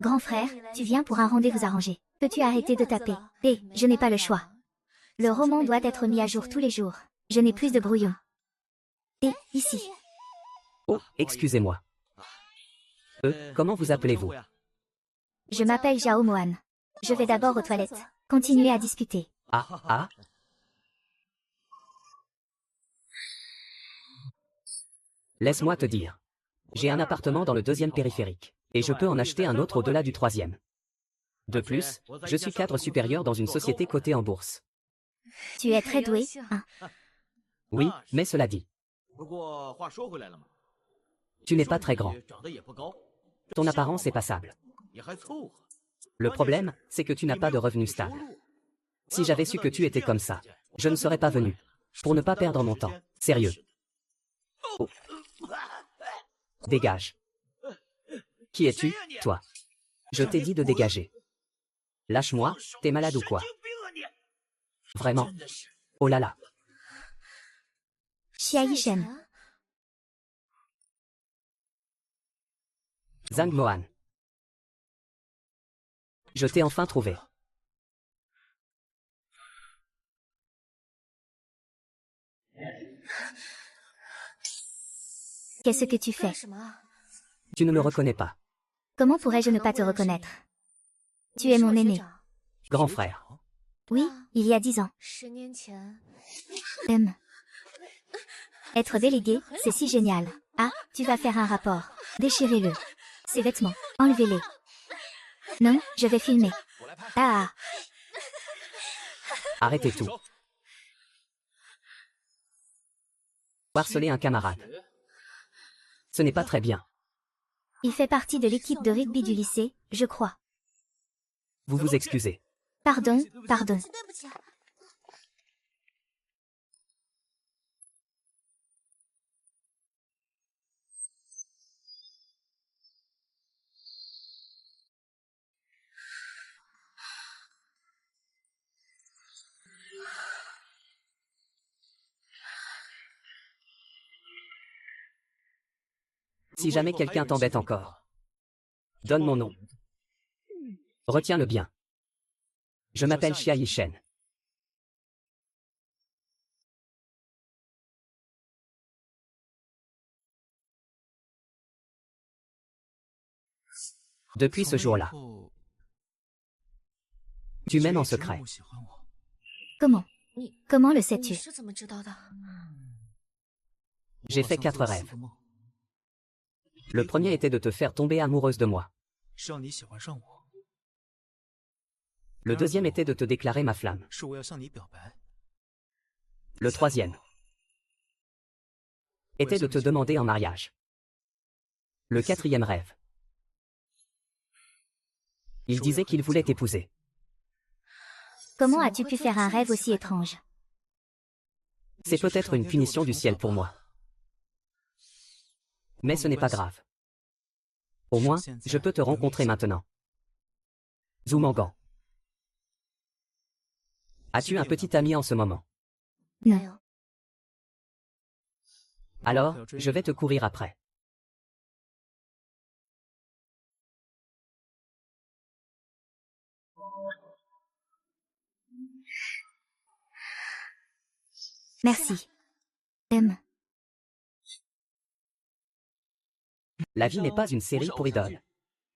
Grand frère, tu viens pour un rendez-vous arrangé. Peux-tu arrêter de taper? Je n'ai pas le choix. Le roman doit être mis à jour tous les jours. Je n'ai plus de brouillon. Ici. Oh, excusez-moi. Comment vous appelez-vous? Je m'appelle Zhao Mohan. Je vais d'abord aux toilettes. Continuez à discuter. Ah. Laisse-moi te dire. J'ai un appartement dans le deuxième périphérique, et je peux en acheter un autre au-delà du troisième. De plus, je suis cadre supérieur dans une société cotée en bourse. Tu es très doué, hein? Oui, mais cela dit. Tu n'es pas très grand. Ton apparence est passable. Le problème, c'est que tu n'as pas de revenus stables. Si j'avais su que tu étais comme ça, je ne serais pas venu. Pour ne pas perdre mon temps. Sérieux. Oh. Dégage. Qui es-tu, toi? Je t'ai dit de dégager. Lâche-moi, t'es malade ou quoi? Vraiment? Oh là là. Xia Yishen. Zhang Mohan. Je t'ai enfin trouvé. Qu'est-ce que tu fais? Tu ne me reconnais pas. Comment pourrais-je ne pas te reconnaître? Tu es mon aîné. Grand frère. Oui, il y a 10 ans. Être délégué, c'est si génial. Ah, tu vas faire un rapport. Déchirez-le. Ces vêtements, enlevez-les. Non, je vais filmer. Ah. Arrêtez tout. Harceler un camarade. Ce n'est pas très bien. Il fait partie de l'équipe de rugby du lycée, je crois. Vous vous excusez. Pardon, pardon. Si jamais quelqu'un t'embête encore, donne mon nom. Retiens-le bien. Je m'appelle Xia Yishen. Depuis ce jour-là, tu m'aimes en secret. Comment? Comment le sais-tu? J'ai fait 4 rêves. Le premier était de te faire tomber amoureuse de moi. Le deuxième était de te déclarer ma flamme. Le troisième était de te demander en mariage. Le quatrième rêve, il disait qu'il voulait t'épouser. Comment as-tu pu faire un rêve aussi étrange? C'est peut-être une punition du ciel pour moi. Mais ce n'est pas grave. Au moins, je peux te rencontrer maintenant. Zhu Mangan. As-tu un petit ami en ce moment? Non. Alors, je vais te courir après. Merci. La vie n'est pas une série pour idoles.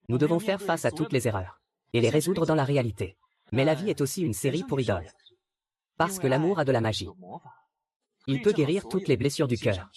Nous devons faire face à toutes les erreurs et les résoudre dans la réalité. Mais la vie est aussi une série pour idoles. Parce que l'amour a de la magie. Il peut guérir toutes les blessures du cœur.